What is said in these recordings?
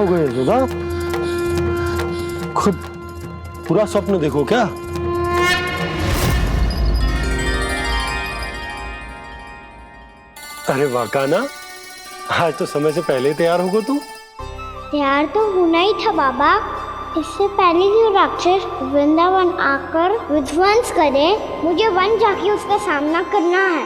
हो गए यशोदा? खुद पूरा स्वप्न देखो क्या? अरे वाकाना, आज तो समय से पहले ही तैयार होगा तू। तैयार तो होना ही था बाबा। इससे पहले कि राक्षस वृंदावन आकर विध्वंस करे, मुझे वन जाके उसका सामना करना है।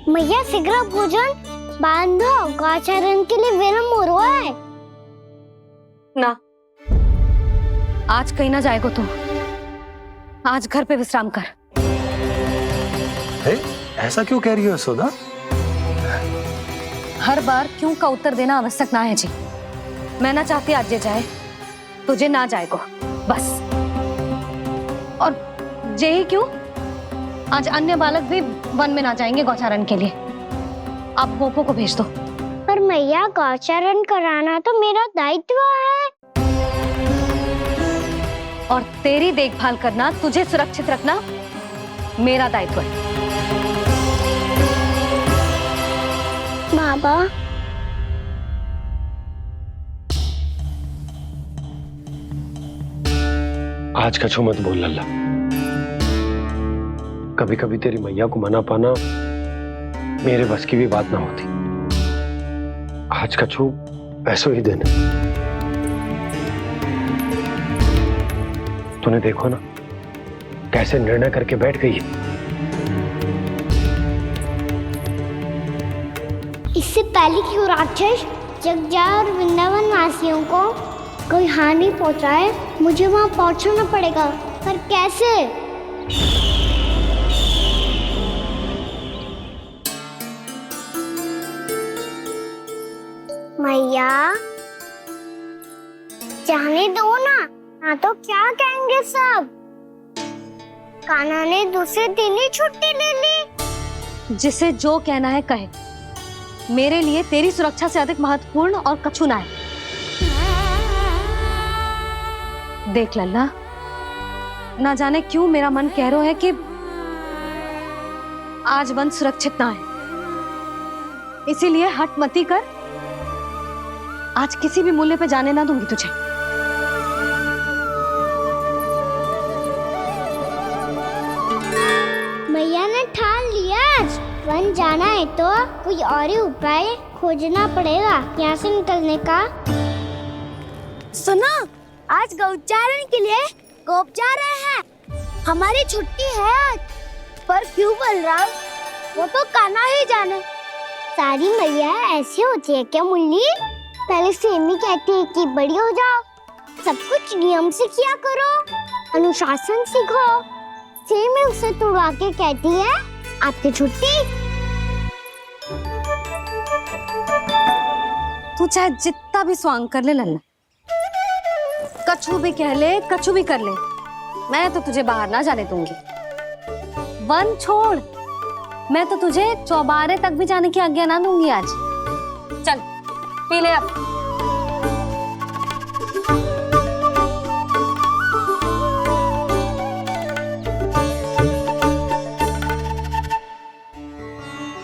मैया शीघ्र भोजन बांधो, गौचरण के लिए विलंब हो रहा है। ना, आज कहीं ना जाएगा तू। आज घर पे विश्राम कर। ऐसा क्यों कह रही हो यशोदा? हर बार क्यों का उत्तर देना आवश्यक ना है जी। मैं ना चाहती आज ये जाए, तुझे ना जाएगा बस। और जे ही क्यों, आज अन्य बालक भी वन में ना जाएंगे गौचारण के लिए। आप गोपो को भेज दो। पर मैया गौचरण कराना तो मेरा दायित्व है। और तेरी देखभाल करना, तुझे सुरक्षित रखना मेरा दायित्व है। बाबा, आज कछु मत बोल लल्ला। कभी कभी तेरी मैया को मना पाना मेरे बस की भी बात ना होती। आज कछु ऐसो ही दिन है। तूने देखो ना कैसे निर्णय करके बैठ गई है। इससे पहले कि वो राक्षस जगजा और वृंदावन वासियों को कोई हानि पहुंचाए, मुझे वहां पहुंचना पड़ेगा। पर कैसे? मैया, जाने दो ना, हाँ तो क्या कहेंगे सब? कान्हा ने दूसरे दिन ही छुट्टी ले ली। जिसे जो कहना है कहे। मेरे लिए तेरी सुरक्षा से अधिक महत्वपूर्ण और कछु ना है। देख लल्ला, ना जाने क्यों मेरा मन कह रहा है कि आज वन सुरक्षित ना है। इसीलिए हट मती कर। आज किसी भी मूल्य पे जाने ना दूंगी तुझे। मैया ने ठान लिया, आज वन जाना है तो कोई और ही उपाय खोजना पड़ेगा यहाँ से निकलने का। सुनो, आज गौचारण के लिए गोप जा रहे हैं। हमारी छुट्टी है आज। पर क्यों बलराम? वो तो कान्हा ही जाने। सारी मैया ऐसी होती है क्या मुन्नी? पहले सेमी कहती है कि बड़ी हो जाओ, सब कुछ नियम से किया करो, अनुशासन सीखो। सेमी उसे तुड़वा के कहती है आपकी छुट्टी। तू चाहे जितना भी स्वांग कर ले लल्ला, कछु भी कह ले, कछु भी कर ले, मैं तो तुझे बाहर ना जाने दूंगी। वन छोड़, मैं तो तुझे चौबारे तक भी जाने की आज्ञा ना दूंगी आज। चल पी ले अब।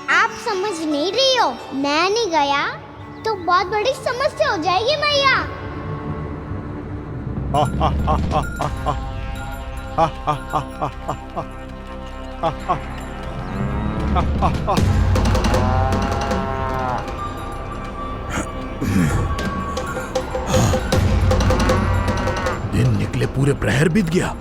आप समझ नहीं रही हो, मैं नहीं गया तो बहुत बड़ी समस्या हो जाएगी मैया। दिन निकले पूरे प्रहर बीत गया।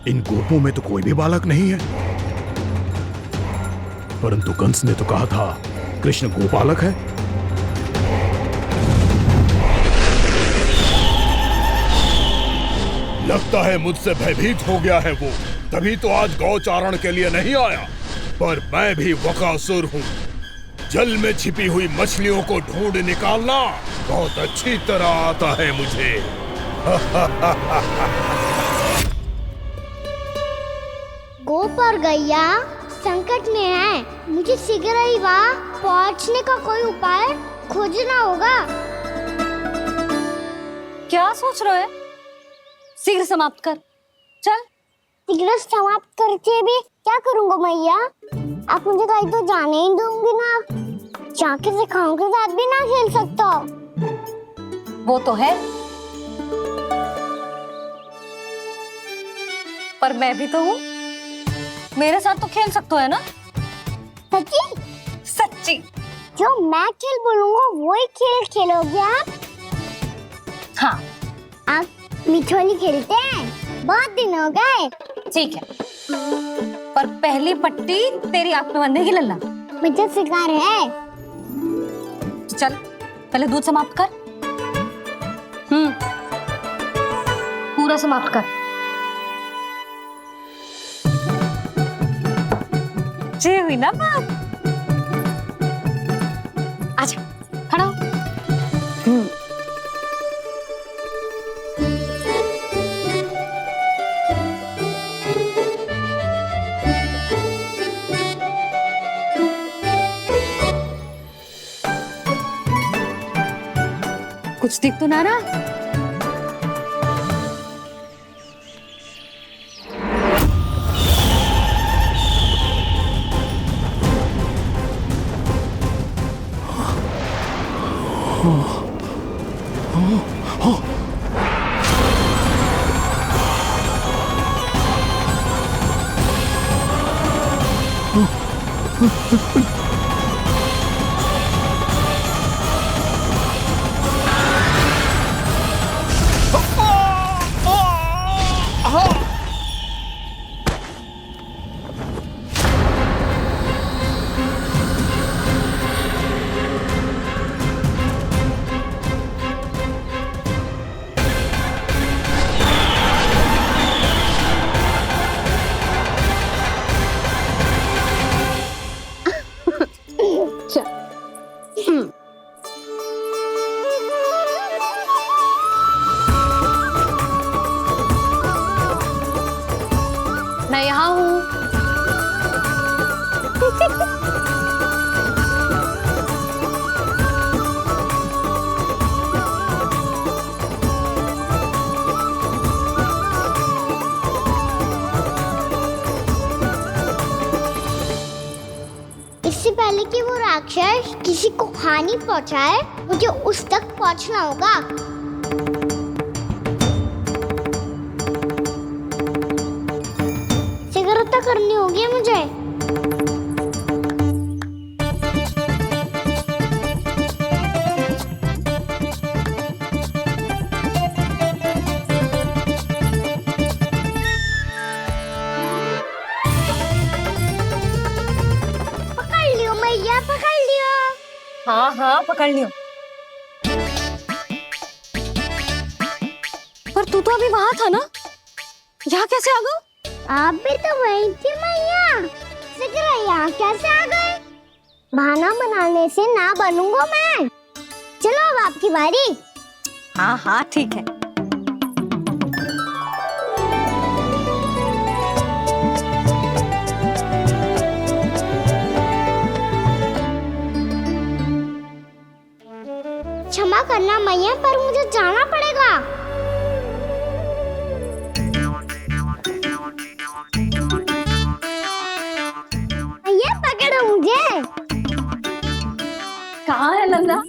इन गोपों में तो कोई भी बालक नहीं है, परंतु कंस ने तो कहा था कृष्ण गोपालक है। लगता है मुझसे भयभीत हो गया है वो, तभी तो आज गौचारण के लिए नहीं आया। पर मैं भी वकासुर हूँ। जल में छिपी हुई मछलियों को ढूंढ निकालना बहुत अच्छी तरह आता है मुझे। गोप और गैया संकट में है, मुझे शीघ्र ही वहाँ पहुँचने का कोई उपाय खोजना होगा। क्या सोच रहे हो? शीघ्र समाप्त कर। चल सिगरेट समाप्त करके भी क्या करूंगा मैया? आप मुझे कहीं तो जाने ही दूंगी ना। जाके सिखाओं के साथ भी ना खेल सकता। वो तो है, पर मैं भी तो हूँ, मेरे साथ तो खेल सकते हो है ना? सच्ची? सच्ची। जो मैं खेल बोलूंगा वही खेल खेलोगे आप? हाँ आप मिठोली खेलते हैं? बहुत दिन हो गए। ठीक है, पर पहली पट्टी तेरी आंख में बनने की लल्ला। मुझे शिकार है। चल पहले दूध समाप्त कर। पूरा समाप्त कर। ये हुई ना बात। आजा खड़ा हो। कुछ दिख तो ना रहा। मैं यहाँ हूँ। इससे पहले कि वो राक्षस किसी को हानि पहुंचाए, मुझे उस तक पहुंचना होगा। सिगरेट करनी होगी मुझे। पकड़ लियो मैया, पकड़ लियो। हाँ हाँ पकड़ लियो। पर तू तो अभी वहां था ना, यहाँ कैसे आ गया? आप भी तो वही थी मैया। सिगरेट यहाँ कैसे आ गए? बहाना बनाने से ना बनूंगा मैं। चलो अब आपकी बारी। हाँ हाँ ठीक है। क्षमा करना मैया, पर मुझे जाना पड़ेगा। मैया पकड़ो मुझे। कहाँ है लल्ला?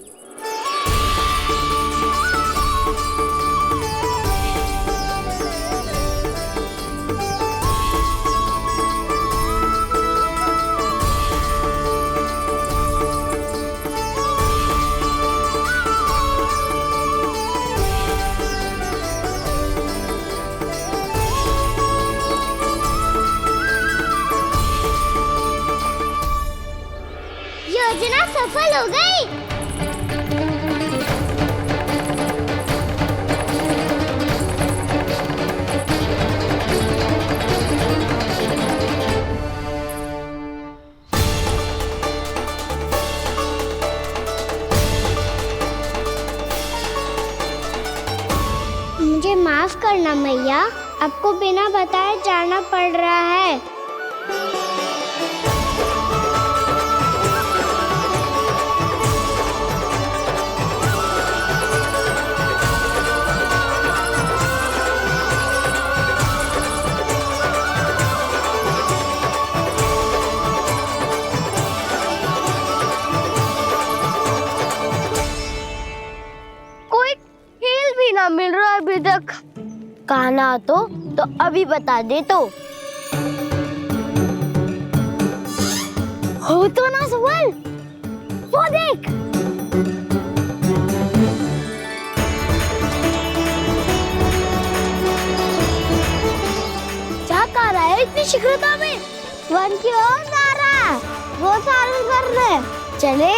योजना सफल हो गई। मुझे माफ करना मैया, आपको बिना बताए जाना पड़ रहा है। क्या मिल रहा है अभी तक? कहना तो अभी बता दे तो। हो तो ना सुबल, वो देख। क्या कर रहा है इतनी शीघ्रता में? वन की ओर जा रहा है, वो चालू कर रहे। चले।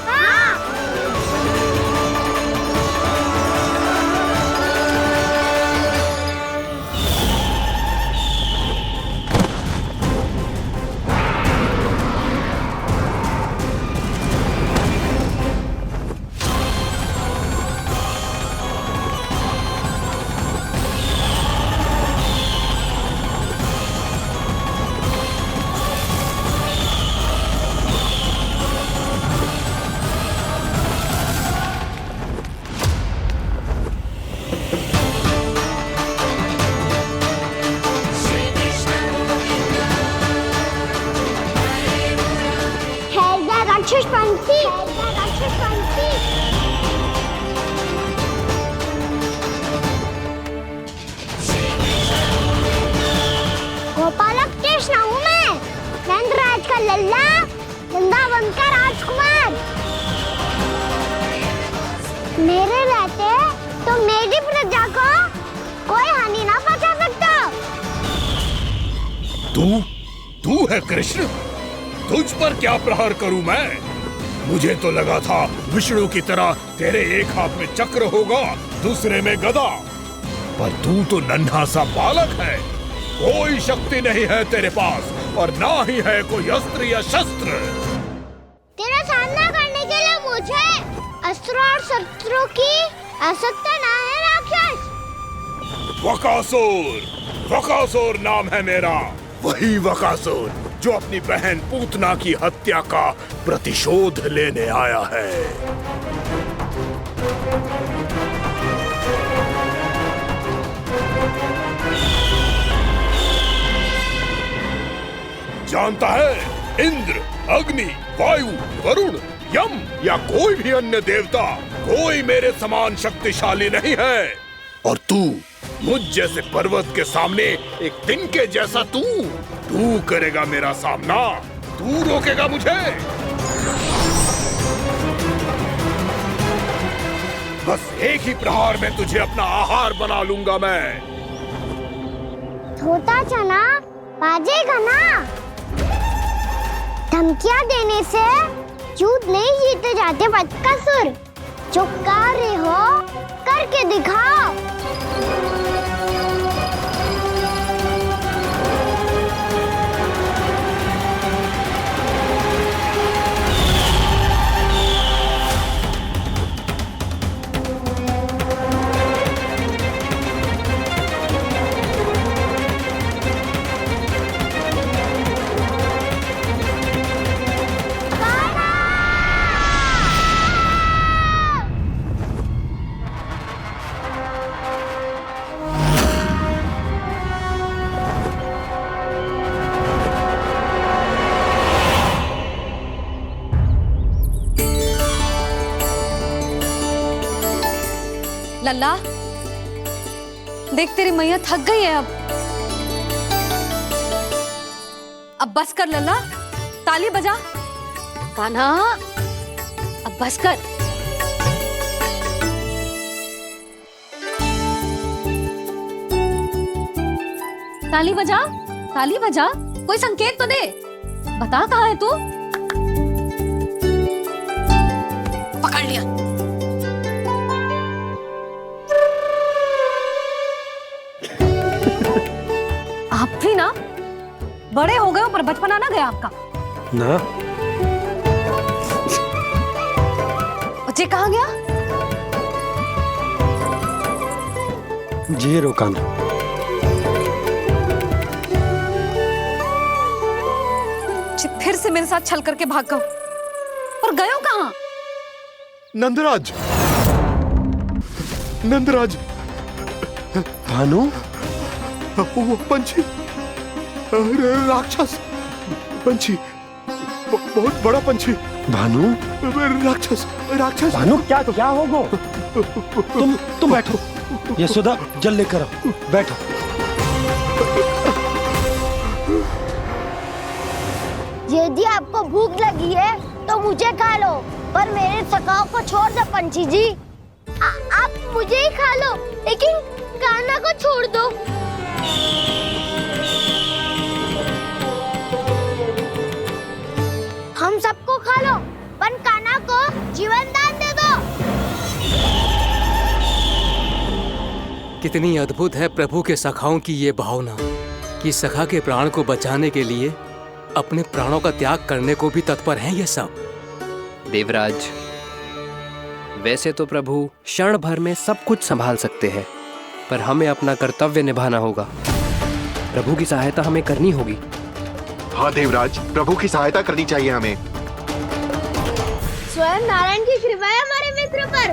हाँ। गोपालक कृष्ण हूँ मैं, नंदराज का लल्ला, वृंदावन का राजकुमार। मेरे रहते तो मेरी प्रजा को कोई हानि ना पहुंचा सकता। तू है कृष्ण? तुझ पर क्या प्रहार करूं मैं? मुझे तो लगा था विष्णु की तरह तेरे एक हाथ में चक्र होगा, दूसरे में गदा, पर तू तो नन्हा सा बालक है। कोई शक्ति नहीं है तेरे पास और ना ही है कोई अस्त्र या शस्त्र। तेरा सामना करने के लिए मुझे अस्त्र और शस्त्रों की आवश्यकता ना है राक्षस। वकासुर नाम है मेरा, वही वकासुर जो अपनी बहन पूतना की हत्या का प्रतिशोध लेने आया है। जानता है, इंद्र, अग्नि, वायु, वरुण, यम या कोई भी अन्य देवता, कोई मेरे समान शक्तिशाली नहीं है। और तू, मुझ जैसे पर्वत के सामने एक तिनके जैसा तू करेगा मेरा सामना? तू रोकेगा मुझे? बस एक ही प्रहार में तुझे अपना आहार बना लूंगा मैं। छोटा चना बाजेगा ना। धमकियां देने से युद्ध नहीं जीते जाते बदकसूर। जो कार्य हो करके दिखाओ। लल्ला, देख तेरी मैया थक गई है अब बस कर लल्ला, ताली बजा। कान्हा, अब बस कर। ताली बजा, ताली बजा, कोई संकेत तो दे, बता कहाँ है तू? पकड़ लिया। आप भी ना बड़े हो गए हो पर बचपना ना गया आपका ना। बच्चे कहाँ गया? जी रोकान। फिर से मेरे साथ छल करके भाग गए, और गए हो कहाँ? नंदराज, नंदराज, भानु, वो पंछी, राक्षस पंछी, बहुत बड़ा पंछी, भानु, राक्षस राक्षस। भानु क्या होगा? तुम बैठो, यशोदा जल लेकर आओ, बैठो। यदि आपको भूख लगी है तो मुझे खा लो, पर मेरे थकाव को छोड़ दो पंछी जी। आप मुझे ही खा लो, लेकिन कान्हा को छोड़ दो। हम सबको खा लो, पर कान्हा को जीवन दान दे दो। कितनी अद्भुत है प्रभु के सखाओं की ये भावना कि सखा के प्राण को बचाने के लिए अपने प्राणों का त्याग करने को भी तत्पर हैं ये सब। देवराज, वैसे तो प्रभु क्षण भर में सब कुछ संभाल सकते हैं, पर हमें अपना कर्तव्य निभाना होगा। प्रभु की सहायता हमें करनी होगी। हाँ देवराज, प्रभु की सहायता करनी चाहिए हमें। स्वयं नारायण की कृपा है हमारे मित्र पर,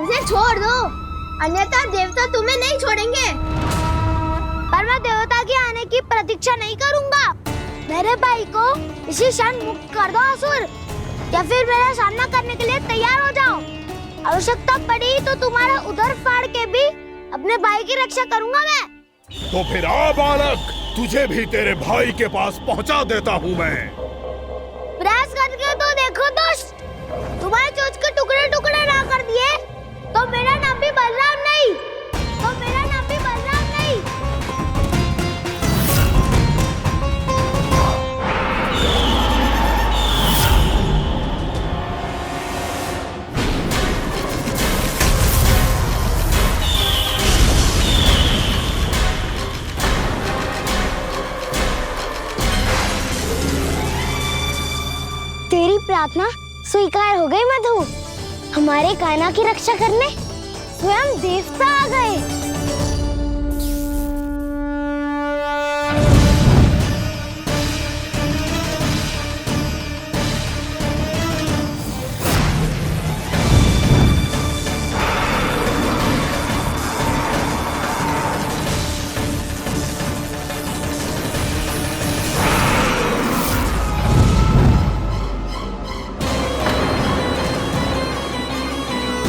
उसे छोड़ दो, अन्यथा देवता तुम्हें नहीं छोड़ेंगे। पर मैं देवता के आने की प्रतीक्षा नहीं करूंगा। मेरे भाई को इसी क्षण मुक्त कर दो असुर, या फिर मेरा सामना करने के लिए तैयार हो जाओ। आवश्यकता पड़ी तो तुम्हारा उधर फाड़ के भी अपने भाई की रक्षा करूंगा मैं। तो फिर आ बालक, तुझे भी तेरे भाई के पास पहुंचा देता हूँ मैं। प्रयास करके तो देखो दोस्त, तुम्हारे चोंच के टुकड़े टुकड़े ना कर दिए तो मेरा नाम भी बलराम नहीं, तो मेरा नाम भी बलराम नहीं। तेरी प्रार्थना स्वीकार हो गई मधु। हमारे कान्हा की रक्षा करने स्वयं देवता आ गए।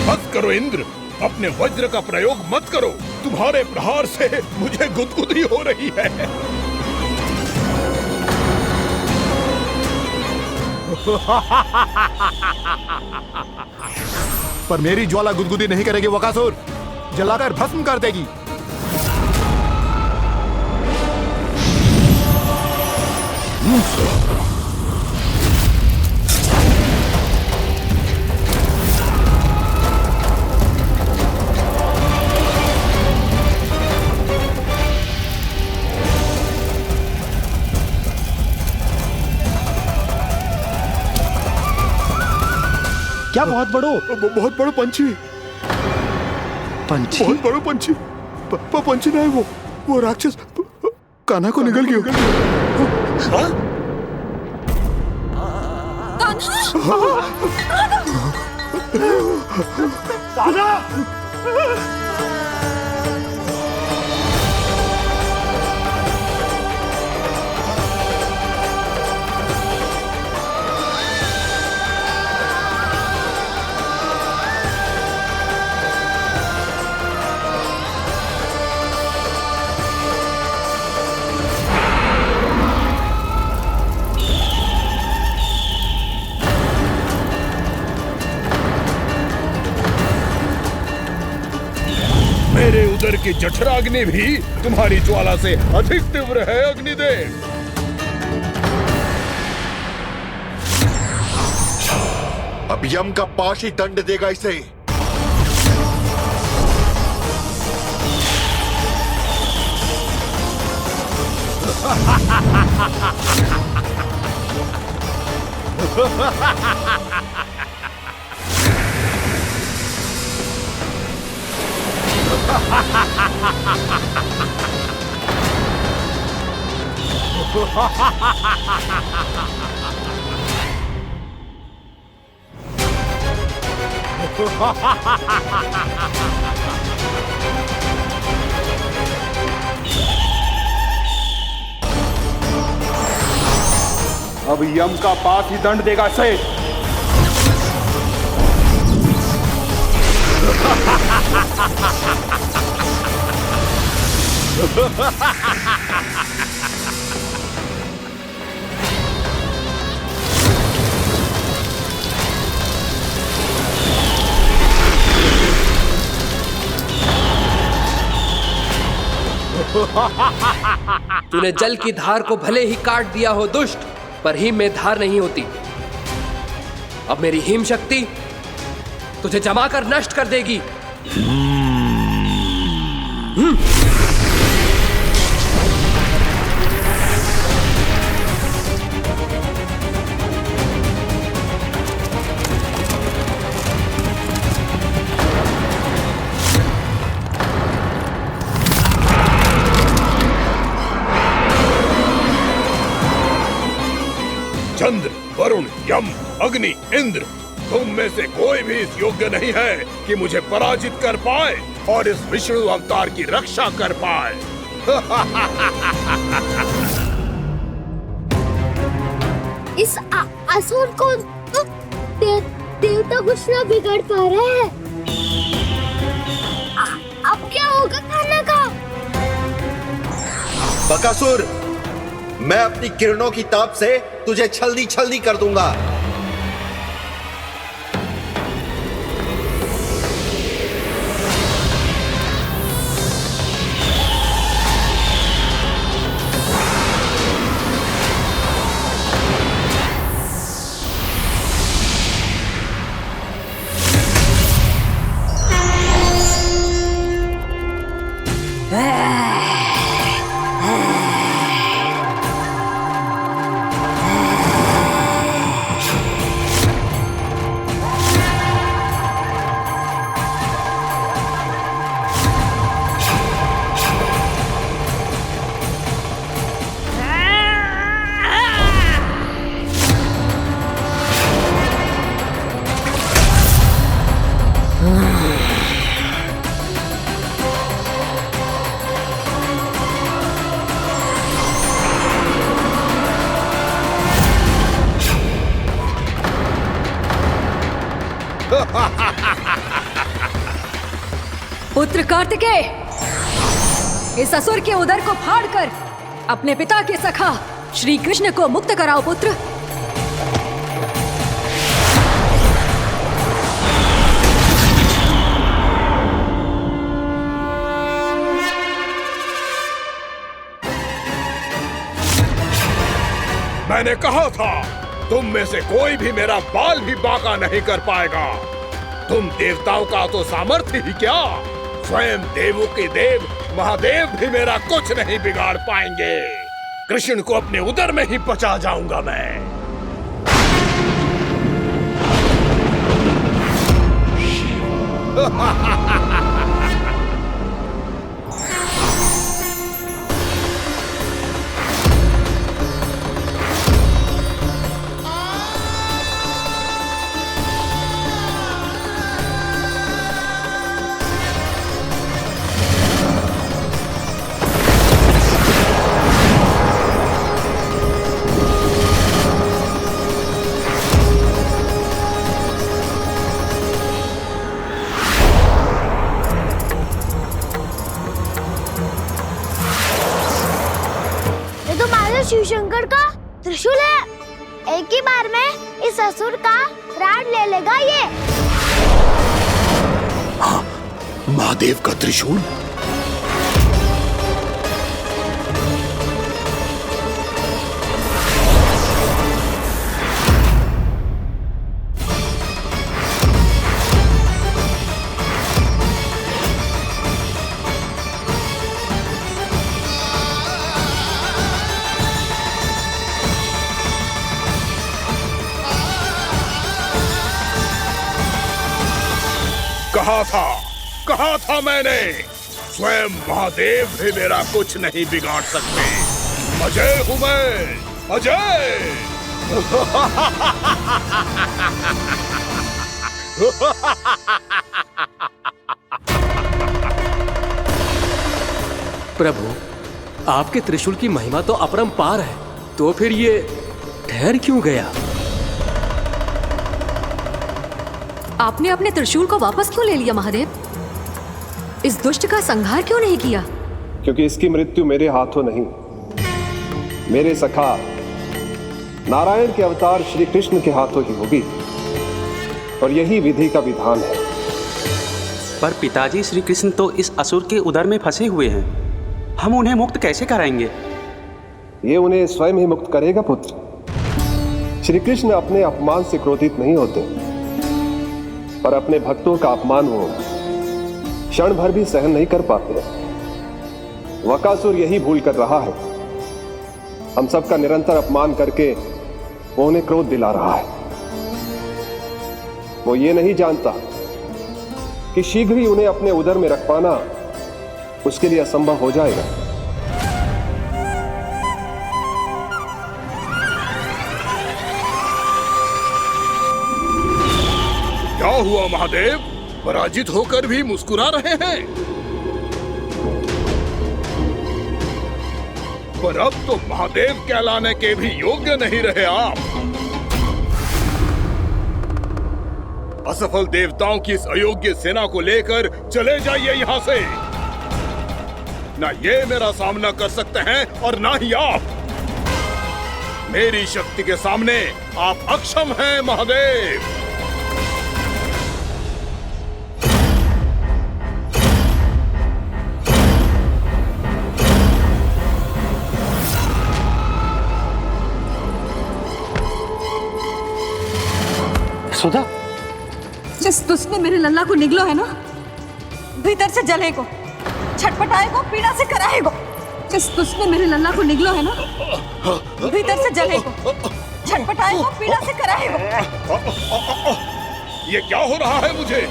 मत करो इंद्र, अपने वज्र का प्रयोग मत करो। तुम्हारे प्रहार से मुझे गुदगुदी हो रही है। पर मेरी ज्वाला गुदगुदी नहीं करेगी वकासुर, जलाकर भस्म कर देगी। क्या बहुत बहुत बड़ो पंछी। पंछी? बहुत बड़ो पंछी। पंछी नहीं, वो राक्षस कान्हा को निगल गया। मेरे उदर की जठराग्नि भी तुम्हारी ज्वाला से अधिक तीव्र है अग्निदेव। अब यम का पाश ही दंड देगा इसे। अब यम का पास ही दंड देगा इसे। तूने जल की धार को भले ही काट दिया हो दुष्ट, पर हिम में धार नहीं होती। अब मेरी हिम शक्ति तुझे जमाकर नष्ट कर देगी। चंद्र, वरुण, यम, अग्नि, इंद्र, तुम में से कोई भी इस योग्य नहीं है कि मुझे पराजित कर पाए और इस विष्णु अवतार की रक्षा कर पाए। इस असुर को तो देवता कुछ ना बिगाड़ पा रहे हैं। अब क्या होगा खाना का? बकासुर, मैं अपनी किरणों की ताप से तुझे छल्दी छल्दी कर दूंगा। पुत्र कार्तिकेय, इस असुर के उदर को फाड़कर अपने पिता के सखा श्री कृष्ण को मुक्त कराओ पुत्र। मैंने कहा था, तुम में से कोई भी मेरा बाल भी बांका नहीं कर पाएगा। तुम देवताओं का तो सामर्थ्य ही क्या, स्वयं देवों के देव महादेव भी मेरा कुछ नहीं बिगाड़ पाएंगे। कृष्ण को अपने उदर में ही पचा जाऊंगा मैं। शिव शंकर का त्रिशूल है। एक ही बार में इस असुर का प्राण ले लेगा ये। हाँ, महादेव का त्रिशूल। कहा था मैंने, स्वयं महादेव भी मेरा कुछ नहीं बिगाड़ सकते। अजय हूं मैं, अजय। प्रभु, आपके त्रिशूल की महिमा तो अपरंपार है, तो फिर ये ठहर क्यों गया? आपने अपने त्रिशूल को वापस क्यों ले लिया महादेव? इस दुष्ट का संहार क्यों नहीं किया? क्योंकि इसकी मृत्यु मेरे हाथों नहीं, मेरे सखा नारायण के अवतार श्री कृष्ण के हाथों ही होगी, और यही विधि का विधान है। पर पिताजी, श्री कृष्ण तो इस असुर के उदर में फंसे हुए हैं, हम उन्हें मुक्त कैसे कराएंगे? ये उन्हें स्वयं ही मुक्त करेगा पुत्र। श्री कृष्ण अपने अपमान से क्रोधित नहीं होते, पर अपने भक्तों का अपमान वो क्षण भर भी सहन नहीं कर पाते। वकासुर यही भूल कर रहा है, हम सबका निरंतर अपमान करके वो उन्हें क्रोध दिला रहा है। वो ये नहीं जानता कि शीघ्र ही उन्हें अपने उदर में रख पाना उसके लिए असंभव हो जाएगा। क्या हुआ महादेव? पराजित होकर भी मुस्कुरा रहे हैं। पर अब तो महादेव कहलाने के भी योग्य नहीं रहे आप। असफल देवताओं की इस अयोग्य सेना को लेकर चले जाइए यहाँ से। ना ये मेरा सामना कर सकते हैं और ना ही आप। मेरी शक्ति के सामने आप अक्षम हैं महादेव। सुधा, जिस दुष्ट ने मेरे लल्ला को निगलो है ना, भीतर से जलेगो, छटपटाएगो, पीड़ा से कराएगो। जिस दुष्ट ने मेरे लल्ला को निगलो है ना, भीतर से जलेगो, छटपटाएगो, पीड़ा से कराएगो। ये क्या हो रहा है मुझे?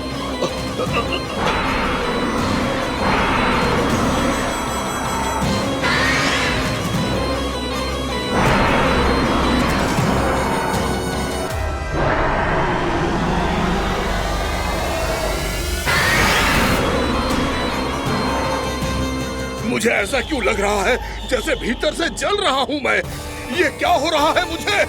मुझे ऐसा क्यों लग रहा है जैसे भीतर से जल रहा हूं मैं? ये क्या हो रहा है मुझे?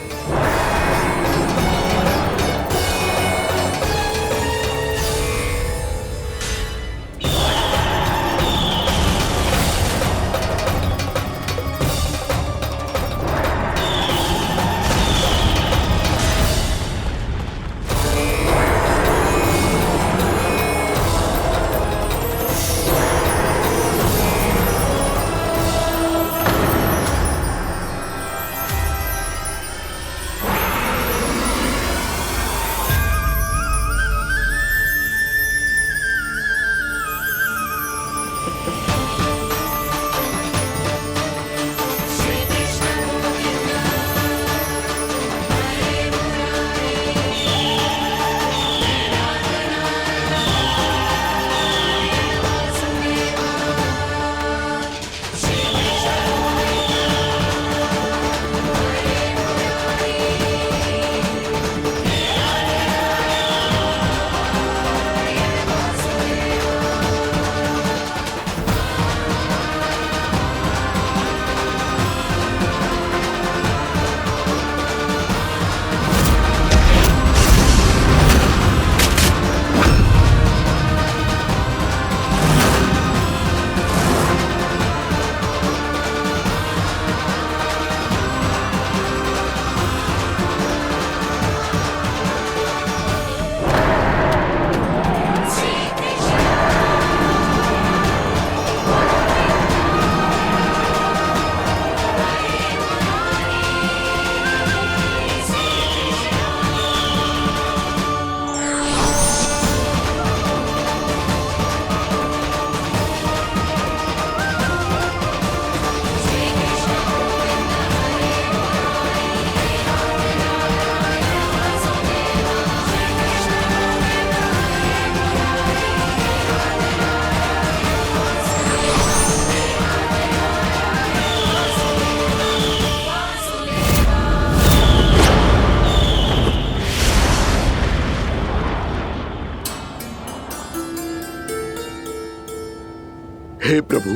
हे प्रभु,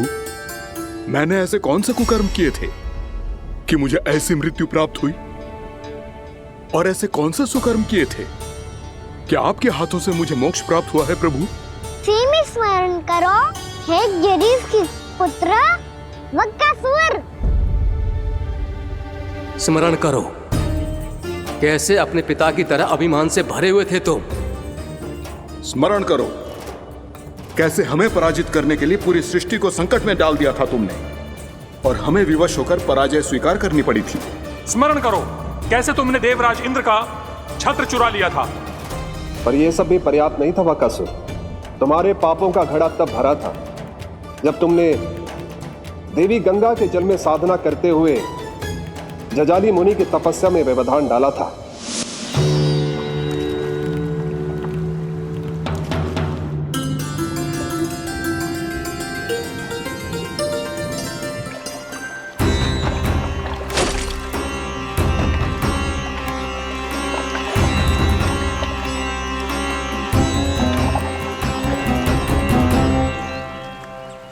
मैंने ऐसे कौन से कुकर्म किए थे कि मुझे ऐसी मृत्यु प्राप्त हुई? और ऐसे कौन से सुकर्म किए थे कि आपके हाथों से मुझे मोक्ष प्राप्त हुआ है प्रभु? सीमित स्मरण करो, हे जरीस की पुत्र वक्कासुर। स्मरण करो, कैसे अपने पिता की तरह अभिमान से भरे हुए थे तुम। स्मरण करो, कैसे हमें पराजित करने के लिए पूरी सृष्टि को संकट में डाल दिया था तुमने, और हमें विवश होकर पराजय स्वीकार करनी पड़ी थी। स्मरण करो, कैसे तुमने देवराज इंद्र का छत्र चुरा लिया था। पर यह सब भी पर्याप्त नहीं था वकासुर। तुम्हारे पापों का घड़ा तब भरा था जब तुमने देवी गंगा के जल में साधना करते हुए जजाली मुनि की तपस्या में व्यवधान डाला था।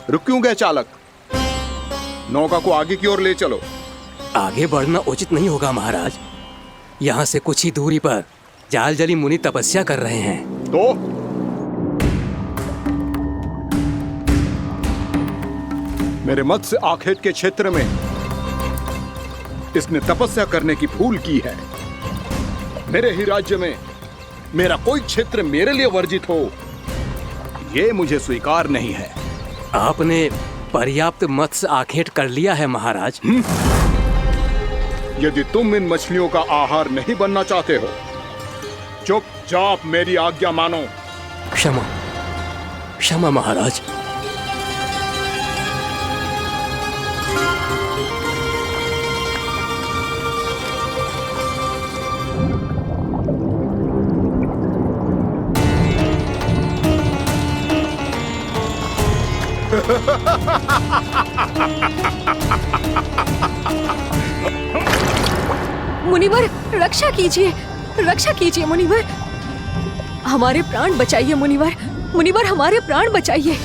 रुक क्यों गए चालक? नौका को आगे की ओर ले चलो। आगे बढ़ना उचित नहीं होगा महाराज। यहाँ से कुछ ही दूरी पर जालजली मुनि तपस्या कर रहे हैं। तो मेरे मत्स्य आखेट के क्षेत्र में इसने तपस्या करने की भूल की है। मेरे ही राज्य में मेरा कोई क्षेत्र मेरे लिए वर्जित हो, यह मुझे स्वीकार नहीं है। आपने पर्याप्त मत्स्य आखेट कर लिया है महाराज। यदि तुम इन मछलियों का आहार नहीं बनना चाहते हो, चुपचाप मेरी आज्ञा मानो। क्षमा, क्षमा महाराज। मुनिवर, रक्षा कीजिए, रक्षा कीजिए मुनिवर। हमारे प्राण बचाइए मुनिवर, मुनिवर हमारे प्राण बचाइए।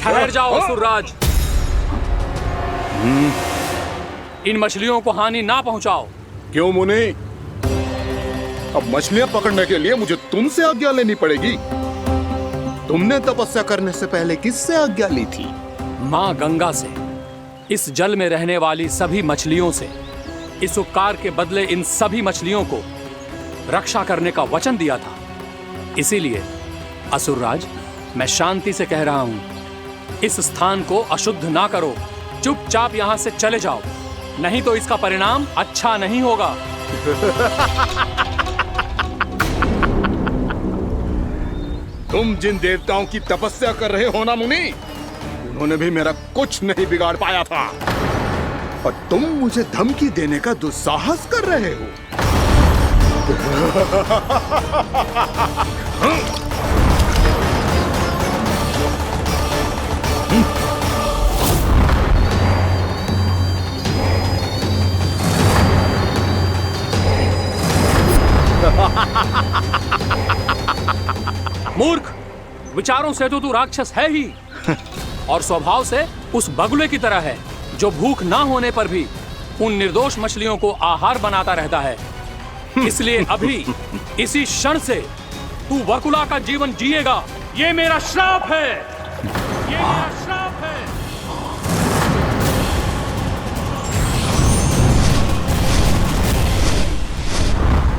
ठहर जाओ असुरराज, इन मछलियों को हानि ना पहुंचाओ। क्यों मुनि? अब मछलियां पकड़ने के लिए मुझे तुमसे आज्ञा लेनी पड़ेगी। तुमने तपस्या करने से पहले किससे आज्ञा ली थी? माँ गंगा से। इस जल में रहने वाली सभी मछलियों से इस उपकार के बदले इन सभी मछलियों को रक्षा करने का वचन दिया था। इसीलिए असुरराज, मैं शांति से कह रहा हूं, इस स्थान को अशुद्ध ना करो। चुपचाप यहां से चले जाओ, नहीं तो इसका परिणाम अच्छा नहीं होगा। तुम जिन देवताओं की तपस्या कर रहे हो ना मुनि, उन्होंने भी मेरा कुछ नहीं बिगाड़ पाया था, और तुम मुझे धमकी देने का दुस्साहस कर रहे हो। मूर्ख, विचारों से तो तू राक्षस है ही, और स्वभाव से उस बगुले की तरह है जो भूख ना होने पर भी उन निर्दोष मछलियों को आहार बनाता रहता है। इसलिए अभी इसी क्षण से तू बगुला का जीवन जिएगा। ये मेरा श्राप है, ये मेरा श्राप है।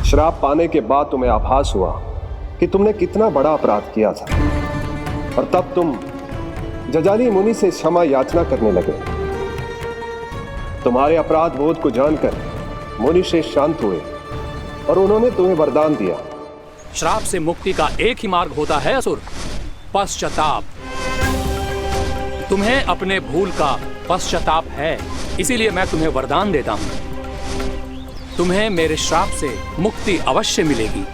श्राप पाने के बाद तुम्हें आभास हुआ कि तुमने कितना बड़ा अपराध किया था, और तब तुम जजाली मुनि से क्षमा याचना करने लगे। तुम्हारे अपराध बोध को जानकर मुनि श्रेष्ठ शांत हुए और उन्होंने तुम्हें वरदान दिया। श्राप से मुक्ति का एक ही मार्ग होता है असुर, पश्चाताप। तुम्हें अपने भूल का पश्चाताप है, इसीलिए मैं तुम्हें वरदान देता हूं। तुम्हें मेरे श्राप से मुक्ति अवश्य मिलेगी।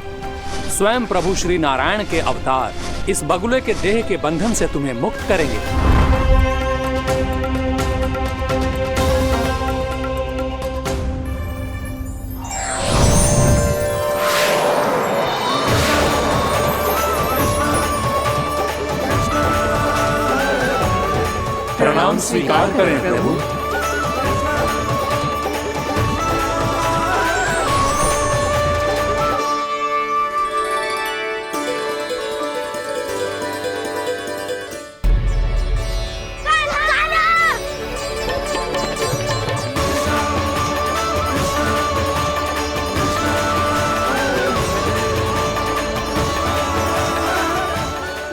स्वयं प्रभु श्री नारायण के अवतार इस बगुले के देह के बंधन से तुम्हें मुक्त करेंगे। हम स्वीकार करें प्रभु।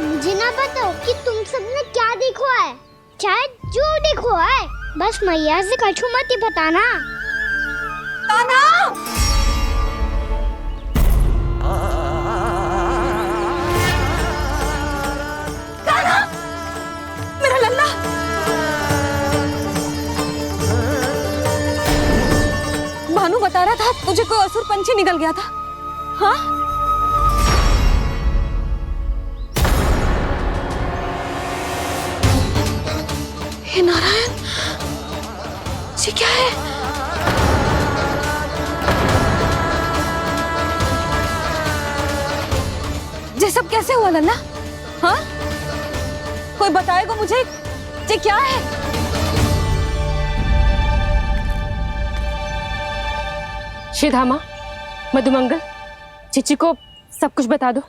मुझे ना बताओ कि तुम सबने क्या देखा है, शायद जो देखो है, बस मैया से कछु मत ही बताना। कान्हा! कान्हा! मेरा लल्ला! भानु बता रहा था तुझे कोई असुर पंछी निकल गया था। हाँ? हे नारायण, ये क्या है? ये सब कैसे हुआ लल्ला? हाँ? कोई बताएगा मुझे ये क्या है? श्रीधामा, मधुमंगल, चिची को सब कुछ बता दो।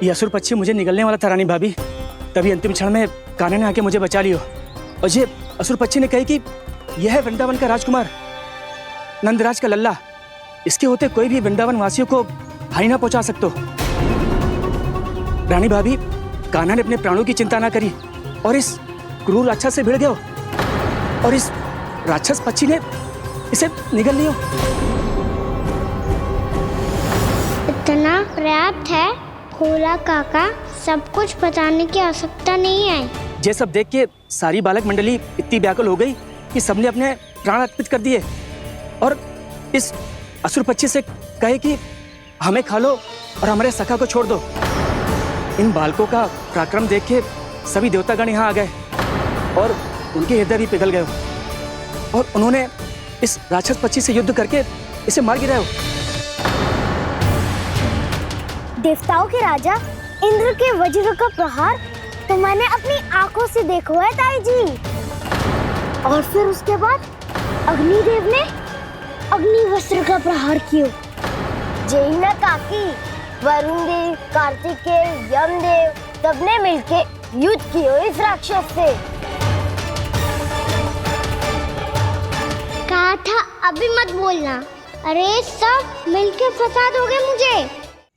ये असुर पक्षी मुझे निगलने वाला था रानी भाभी, तभी अंतिम क्षण में कान्हा ने आके मुझे बचा लियो। और ये असुर पक्षी ने कही कि यह है वृंदावन का राजकुमार, नंदराज का लल्ला। इसके होते कोई भी वृंदावन वासियों को हानि ना पहुंचा सकते। रानी भाभी, कान्हा ने अपने प्राणों की चिंता ना करी और इस क्रूर राक्षस से भिड़ गयो और इस राक्षस पक्षी ने इसे निगल लियो। इतना पर्याप्त है भोला काका, सब कुछ बताने की आवश्यकता नहीं है। ये सब देख के सारी बालक मंडली इतनी व्याकुल हो गई कि सबने अपने प्राण अर्पित कर दिए और इस असुर पक्षी से कहे कि हमें खा लो और हमारे सखा को छोड़ दो। इन बालकों का पराक्रम देख के सभी देवतागण यहाँ आ गए और उनके हृदय भी पिघल गए और उन्होंने इस राक्षस पक्षी से युद्ध करके इसे मार गिराया। देवताओं के राजा इंद्र के वज्र का प्रहार तो मैंने अपनी आंखों से देखा है ताई जी। और फिर उसके बाद अग्निदेव ने अग्निवस्त्र का प्रहार किया। जय ना काकी, वरुण देव, कार्तिकेय, यमदेव सबने मिलके युद्ध किया इस राक्षस से। कहा था अभी मत बोलना। अरे सब मिलके फंसा दोगे मुझे।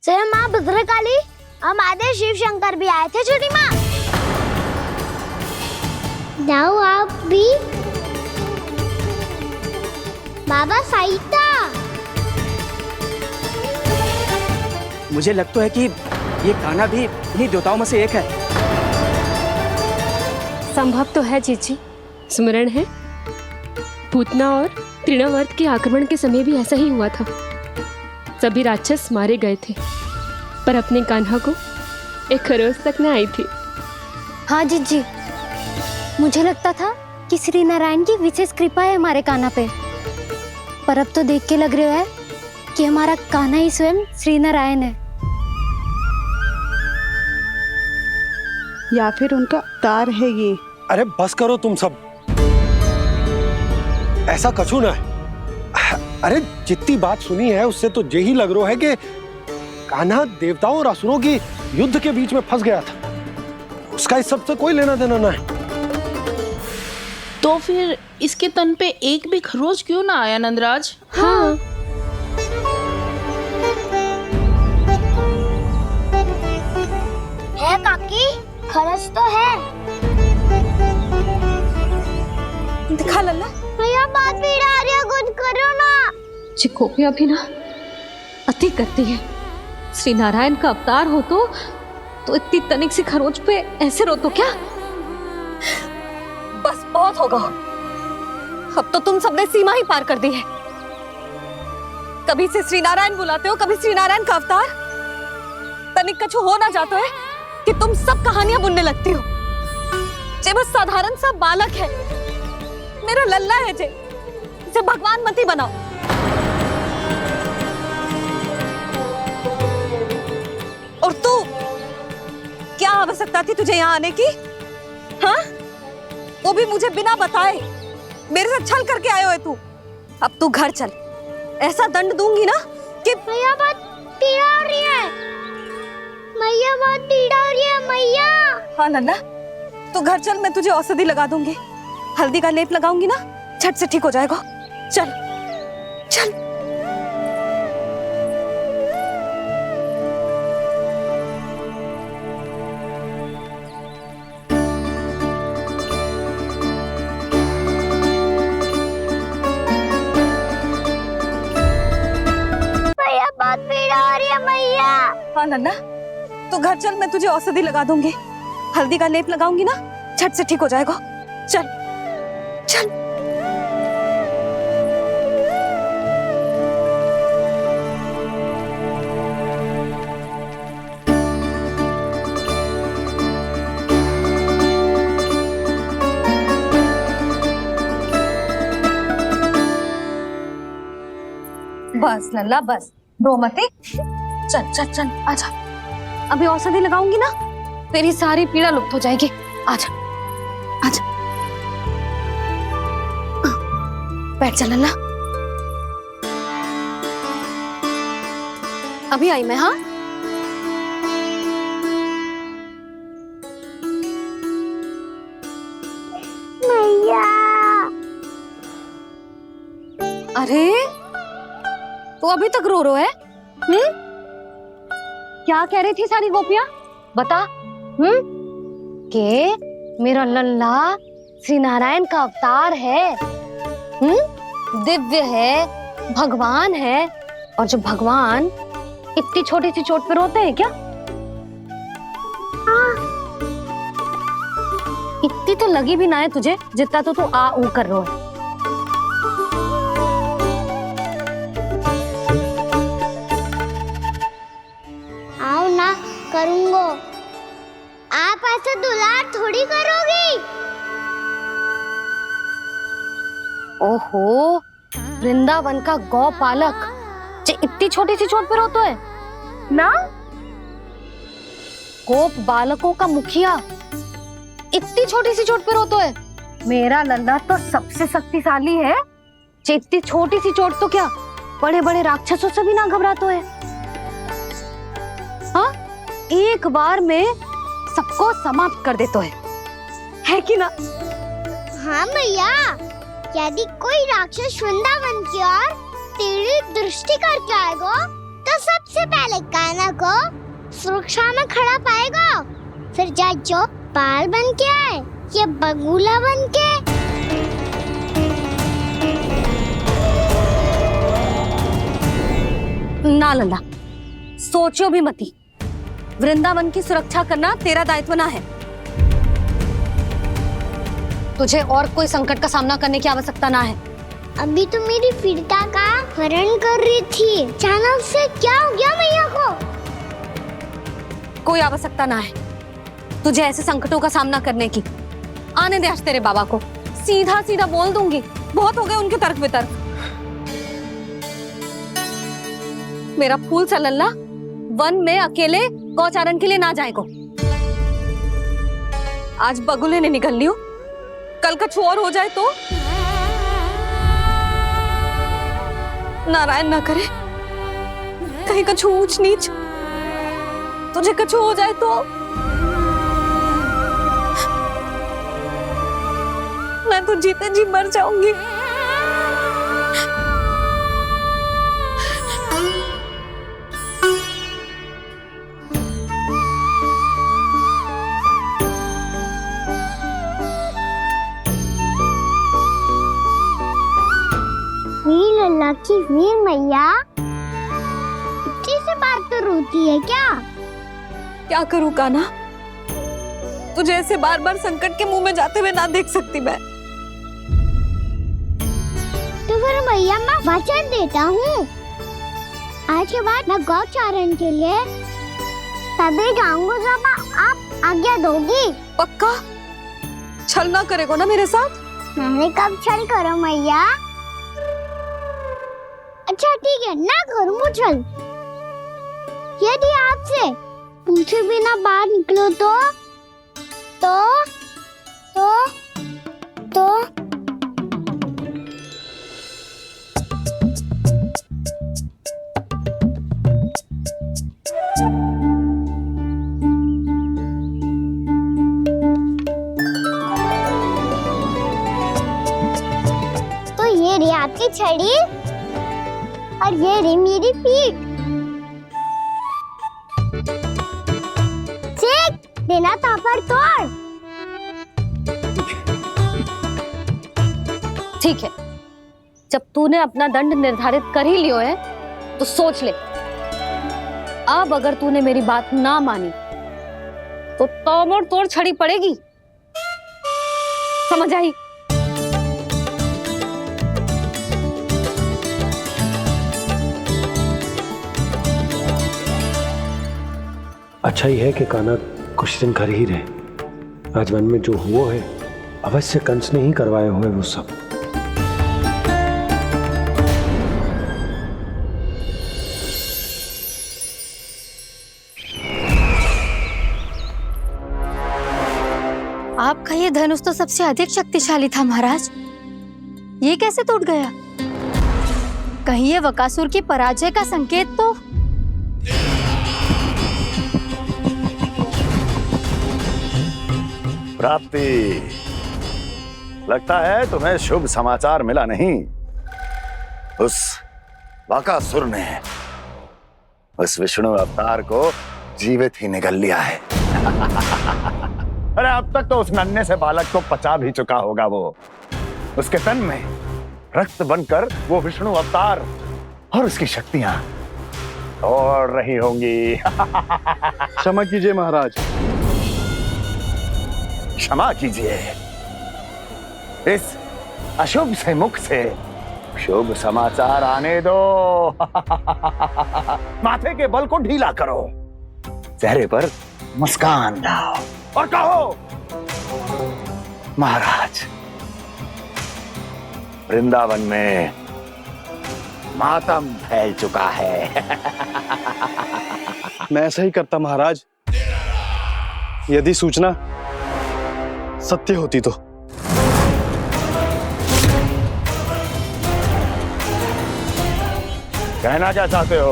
स्वयं माँ भद्रकाली, हमारे शिव शंकर भी आए थे छोटी माँ। जाओ आप भी। बाबा साईता, मुझे लगता है कि ये कान्हा भी इन्हीं देवताओं में से एक है। संभव तो है चीची, स्मरण है पूतना और तृणावर्त के आक्रमण के समय भी ऐसा ही हुआ था। सभी राक्षस मारे गए थे पर अपने कान्हा को एक खरोच तक न आई थी। हाँ जीजी, मुझे लगता था कि श्री नारायण की विशेष कृपा है हमारे कान्हा पे, पर अब तो देख के लग रहा है कि हमारा कान्हा ही स्वयं श्री नारायण है। या फिर उनका अवतार है ये। अरे बस करो तुम सब, ऐसा कछु ना है। अरे जितनी बात सुनी है उससे तो यही लग रहा है कि कान्हा देवताओं और असुरों की युद्ध के बीच में फंस गया था। उसका इस सब से कोई लेना देना ना है। तो फिर इसके तन पे एक भी खरोच क्यों ना आया नंदराज? हाँ, है काकी, खरच तो है। दिखा लल्ला। भैया बात भी आ रही है, कुछ करो ना। चिकोपिया भी ना अति करती है। श्री नारायण का अवतार हो तो इतनी तनिक सी खरोच पे ऐसे रो तो क्या? बस बहुत होगा। अब तो तुम सबने सीमा ही पार कर दी है। कभी से श्री नारायण बुलाते हो, कभी श्री नारायण का अवतार। तनिक कछु हो ना जाता है कि तुम सब कहानियां बुनने लगती हो। जे बस साधारण सा बालक है, मेरा लल्ला है जे, इसे भगवान मत ही बनाओ। और तू क्या आवश्यकता थी तुझे यहाँ आने की? हाँ, वो भी मुझे बिना बताए। मेरे साथ छल करके आए हो तू। अब तू घर चल, ऐसा दंड दूंगी ना कि मैया बहुत पीड़ा हो रही है। मैया बहुत पीड़ा हो रही है मैया। हाँ नन्ना, तू घर चल, मैं तुझे औषधि लगा दूंगी। हल्दी का लेप लगाऊंगी ना, झट से ठीक हो जाएगा। चल चल। मैया बहुत पीड़ा हो रही है मैया। हाँ नन्ना, तू घर चल, मैं तुझे औषधि लगा दूंगी। हल्दी का लेप लगाऊंगी ना, झट से ठीक हो जाएगा। चल चल। बस लल्ला बस, रो मत। चल चल चल, आजा। अभी औषधि लगाऊंगी ना, तेरी सारी पीड़ा लुप्त हो जाएगी। आजा आजा, बैठ जा लल्ला। अभी आई मैं। हाँ, मैया। अरे तू अभी तक रो रो है? क्या कह रही थी सारी गोपियां? बता। के मेरा लल्ला श्री नारायण का अवतार है, दिव्य है, भगवान है। और जो भगवान इतनी छोटी सी चोट पे रोते हैं क्या? इतनी तो लगी भी ना है तुझे, जितना तो तू आ ऊ कर रो है। आओ ना, करूंगो। आप ऐसा दुलार थोड़ी करोगी। ओहो, वृंदावन का गौपालक जो इतनी छोटी सी चोट पे रोता है ना? गोप बालकों का मुखिया इतनी छोटी सी चोट पे रोता है? मेरा लल्ला तो सबसे शक्तिशाली है। इतनी छोटी सी चोट तो क्या, बड़े बड़े राक्षसों से भी ना घबराता है। हाँ, एक बार में सबको समाप्त कर देता है कि ना? हाँ मैया, यदि कोई राक्षस वृंदावन की ओर तेरी दृष्टि करके आएगा, तो सबसे पहले कान्हा को सुरक्षा में खड़ा पाएगा। फिर चाहे जो बाल बन के आए या बगुला बन के। ना लल्ला, सोचो भी मती। वृंदावन की सुरक्षा करना तेरा दायित्व ना है। तुझे और कोई संकट का सामना करने की आवश्यकता ना है। अभी तो मेरी पीड़िता का हरण कर रही थी, अचानक से क्या हो गया मैया को? कोई आवश्यकता ना है तुझे ऐसे संकटों का सामना करने की। आने दे आज तेरे बाबा को, सीधा सीधा बोल दूंगी। बहुत हो गए उनके तर्क वितर्क। मेरा फूल सा लल्ला वन में अकेले गौचारण के लिए ना जाएगो। आज बगुले ने निकल लियो, कल कछु और हो जाए तो? नारायण ना करे, कहीं कछु ऊंच नीच तुझे कछु हो जाए तो? मैं तो जीते जी मर जाऊंगी। वीर लल्ला की वीर मैया इतनी से बात तो रोती है क्या? क्या करूं कान्हा, तुझे ऐसे बार बार संकट के मुंह में जाते हुए ना देख सकती मैं। तो फिर मैया मैं वचन देता हूँ, आज के बाद मैं गौचारण के लिए तभी जाऊंगा जब आप आज्ञा दोगी। पक्का? छल ना करेगा ना मेरे साथ? मैंने कब छल करो मैया? अच्छा ठीक है, ना करूँ छल। यदि आपसे पूछे बिना बाहर निकलो तो तो ये रही आपकी छड़ी और ये रही मेरी पीठ। चेक देना तापर तोड़। ठीक है, जब तूने अपना दंड निर्धारित कर ही लियो है तो सोच ले, अब अगर तूने मेरी बात ना मानी तो तोड़ तोड़ छड़ी पड़ेगी। समझ आई? अच्छा ही है कि कान्हा कुछ दिन घर ही रहे। आज वन में जो हुआ है अवश्य कंस ने ही करवाए हुए वो सब। आपका ये धनुष तो सबसे अधिक शक्तिशाली था महाराज, ये कैसे टूट गया? कहीं ये बकासुर की पराजय का संकेत तो? प्राप्ति, लगता है तुम्हें शुभ समाचार मिला नहीं। उस बकासुर ने उस विष्णु अवतार को जीवित ही निगल लिया है। अरे अब तक तो उस नन्हे से बालक को पचा भी चुका होगा वो। उसके तन में रक्त बनकर वो विष्णु अवतार और उसकी शक्तियां दौड़ रही होंगी। क्षमा कीजिए महाराज। क्षमा कीजिए, इस अशुभ से मुख से शुभ समाचार आने दो। माथे के बल को ढीला करो, चेहरे पर मुस्कान लाओ और कहो, महाराज, वृंदावन में मातम फैल चुका है। मैं ऐसा ही करता महाराज, यदि सूचना सत्य होती तो। कहना क्या चाहते हो?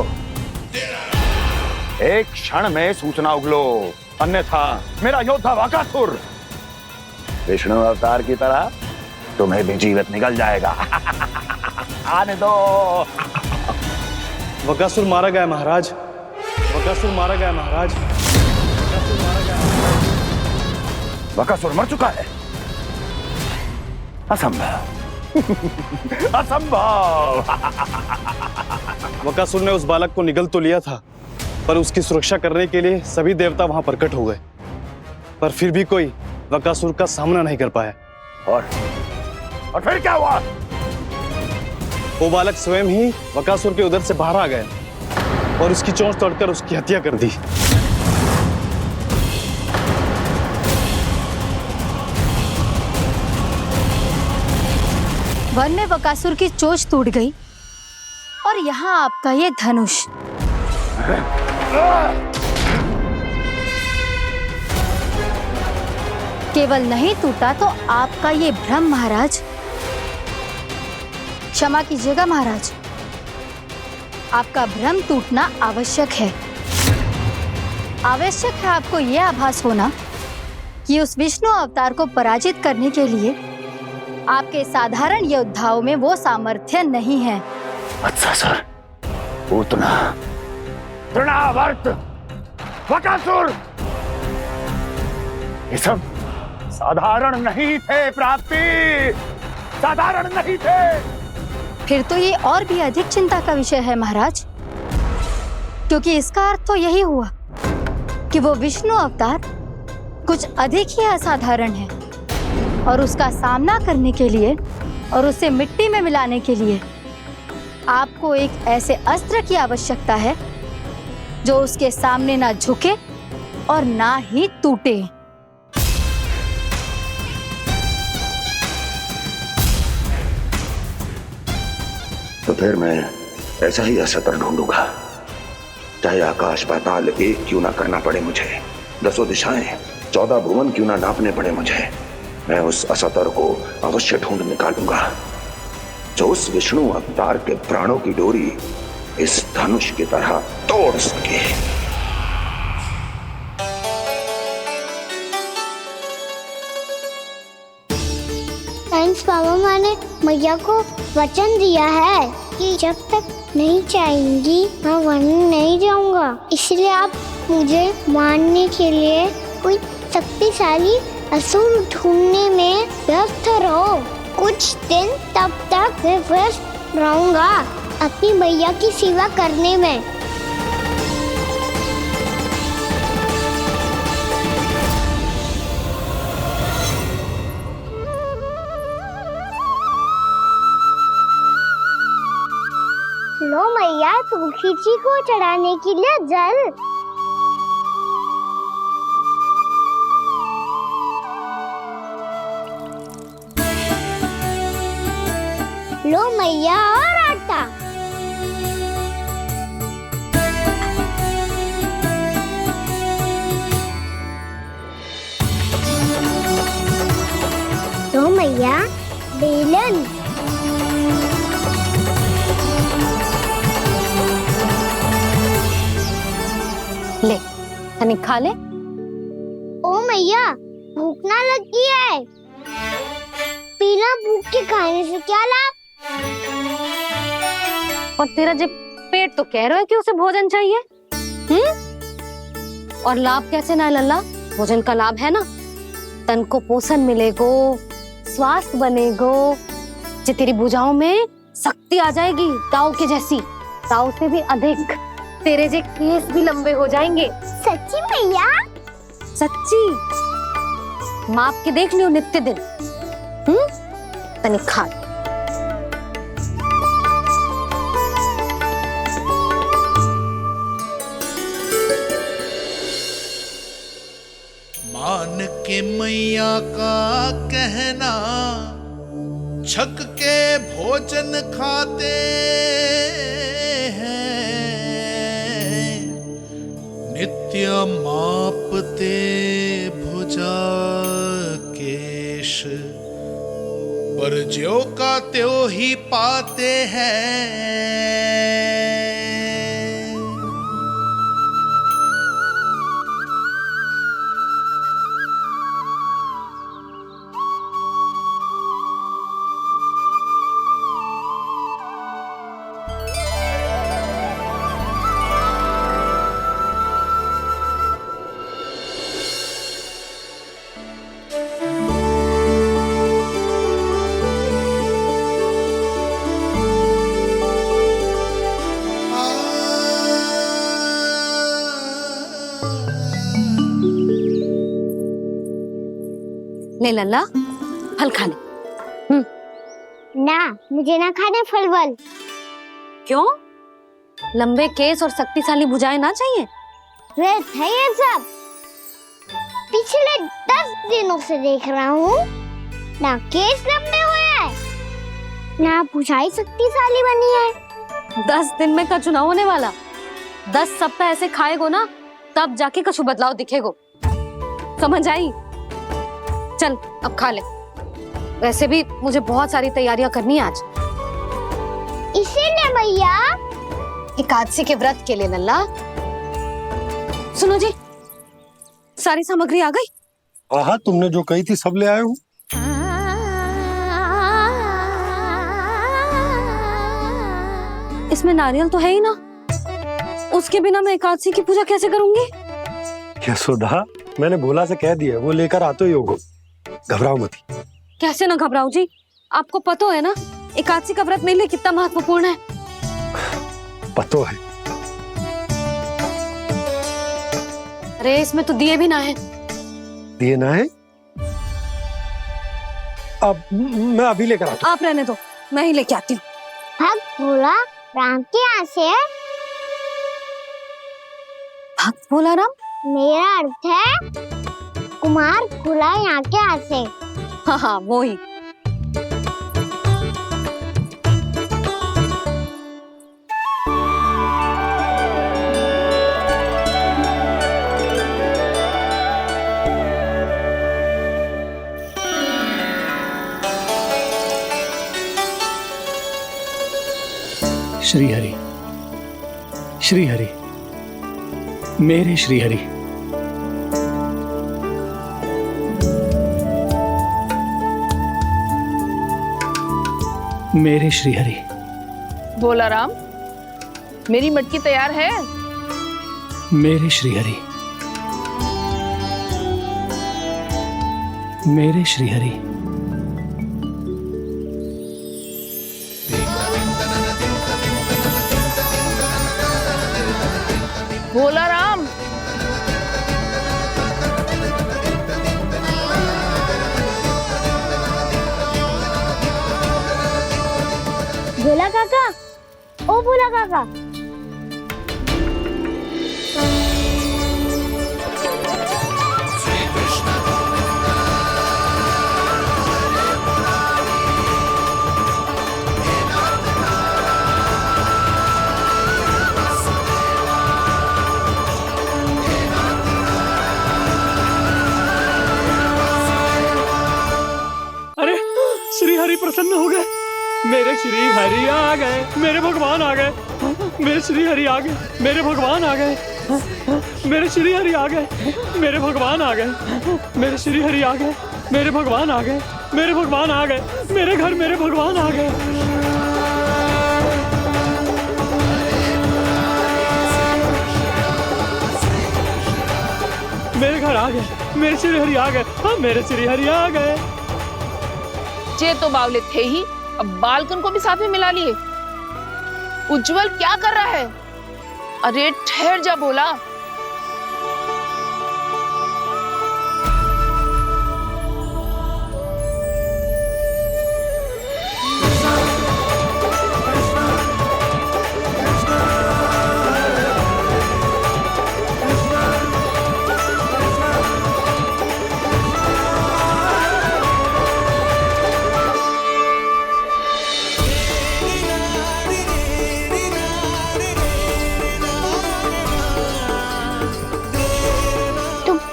एक क्षण में सूचना उगलो, अन्यथा मेरा योद्धा बकासुर विष्णु अवतार की तरह तुम्हें भी जीवित निकल जाएगा। आने दो। बकासुर मारा गया महाराज, बकासुर मारा गया महाराज, बकासुर मारा गया। बकासुर मर चुका है? असंभव। असंभव। बकासुर ने उस बालक को निगल तो लिया था, पर उसकी सुरक्षा करने के लिए सभी देवता वहां प्रकट हो गए, पर फिर भी कोई बकासुर का सामना नहीं कर पाया। और फिर क्या हुआ? वो बालक स्वयं ही बकासुर के उदर से बाहर आ गया और उसकी चोंच तोड़कर उसकी हत्या कर दी। वन में बकासुर की चोंच टूट गई और यहाँ आपका ये धनुष। केवल नहीं टूटा तो आपका ये भ्रम महाराज। क्षमा कीजिएगा महाराज, आपका भ्रम टूटना आवश्यक है। आवश्यक है आपको यह आभास होना कि उस विष्णु अवतार को पराजित करने के लिए आपके साधारण योद्धाओं में वो सामर्थ्य नहीं है। वत्सासुर, पूतना, तृणावर्त, बकासुर, ये सब साधारण नहीं थे प्राप्ति, साधारण नहीं थे। फिर तो ये और भी अधिक चिंता का विषय है महाराज, क्योंकि इसका अर्थ तो यही हुआ कि वो विष्णु अवतार कुछ अधिक ही असाधारण है और उसका सामना करने के लिए और उसे मिट्टी में मिलाने के लिए आपको एक ऐसे अस्त्र की आवश्यकता है जो उसके सामने ना झुके और ना ही टूटे। तो फिर मैं ऐसा ही अस्त्र ढूंढूंगा, चाहे आकाश पाताल एक क्यों ना करना पड़े मुझे। 10 दिशाएं 14 भुवन क्यों ना नापने पड़े मुझे, मैं उस असतर को अवश्य ढूंढ निकालूंगा जो उस विष्णु अवतार के प्राणों की डोरी इस धनुष की तरह तोड़ सके। थैंक्स पापा, मैंने मैया को वचन दिया है कि जब तक नहीं चाहेंगी मैं वन नहीं जाऊंगा। इसलिए आप मुझे मारने के लिए कोई शक्तिशाली असुर ढूंढने में व्यस्त रहो। कुछ दिन तब तक मैं व्यस्त रहूंगा अपनी मैया की सेवा करने में। लो मैया, तुलसी जी को चढ़ाने के लिए जल। लो मैया, और आटा। लो मैया, बेलन। ले तनिक खा ले। ओ मैया, भूख ना लगी है। बिना भूख के खाने से क्या लाभ? और तेरा जब पेट तो कह रहा है कि उसे भोजन चाहिए, और लाभ कैसे ना है लल्ला? भोजन का लाभ है ना, तन को पोषण मिलेगो, स्वास्थ्य बनेगो, जे तेरी भुजाओं में शक्ति आ जाएगी ताऊ के जैसी, ताऊ से भी अधिक। तेरे जे केस भी लंबे हो जाएंगे। सच्ची मैया? सच्ची। माप के देख लियो नित्य दिन। तनिक खा। मान के मैया का कहना, छक के भोजन खाते हैं, नित्य मापते भुजा केश, पर ज्यों का त्यों ही पाते हैं। ले लल्ला, फल खा ले। ना, मुझे ना खाने फल वल। क्यों? लंबे केस और शक्तिशाली भुजाएं ना चाहिए? व्यर्थ है ये सब। पिछले 10 दिनों से देख रहा हूँ, ना केस लंबे हुए हैं, ना भुजाएं शक्तिशाली बनी है। 10 दिन में कछु ना होने वाला। 10 सप्ताह ऐसे खाएगो ना, तब जाके कछु बदलाव दिखेगो। समझ आई? चल अब खा ले। वैसे भी मुझे बहुत सारी तैयारियां करनी है आज। इसीलिए भैया, एकादशी के व्रत के लिए लल्ला। सुनो जी, सारी सामग्री आ गई? हाँ, तुमने जो कही थी सब ले आए हूँ। इसमें नारियल तो है ही ना, उसके बिना मैं एकादशी की पूजा कैसे करूंगी? यशोदा, मैंने भोला से कह दिया, वो लेकर आते ही होगा, घबराओ मत। कैसे ना घबराओ जी, आपको पता है ना एकादशी का व्रत मेरे लिए कितना महत्वपूर्ण है। पतो है। अरे इसमें तो दिए भी ना है। दिए ना है? अब मैं अभी लेकर आता हूँ। आप रहने दो, मैं ही लेके आती हूँ। भक्त भोला राम के यहाँ से है? भक्त भोला राम? मेरा अर्थ है कुमार भोला यहाँ के यहाँ से। हाँ हाँ, वो ही। श्री हरि, श्री हरि, मेरे श्री हरि। मेरे श्री हरि। भोला राम, मेरी मटकी तैयार है? मेरे श्री हरि, मेरे श्री हरि। भोला राम, भोला काका, ओ भोला काका। अरे श्री हरि प्रसन्न हो गए। मेरे श्री हरि आ गए, मेरे भगवान आ गए। मेरे श्री हरि आ गए, मेरे भगवान आ गए। मेरे श्री हरि आ गए, मेरे भगवान आ गए। मेरे श्री हरि आ गए, मेरे भगवान आ गए। मेरे भगवान आ गए, मेरे घर मेरे भगवान आ गए। मेरे घर आ गए, मेरे श्री हरि आ गए। हाँ, मेरे श्री हरि आ गए। जे तो बावले थे ही, अब बालकन को भी साथ में मिला लिए। उज्जवल क्या कर रहा है? अरे ठहर जा भोला।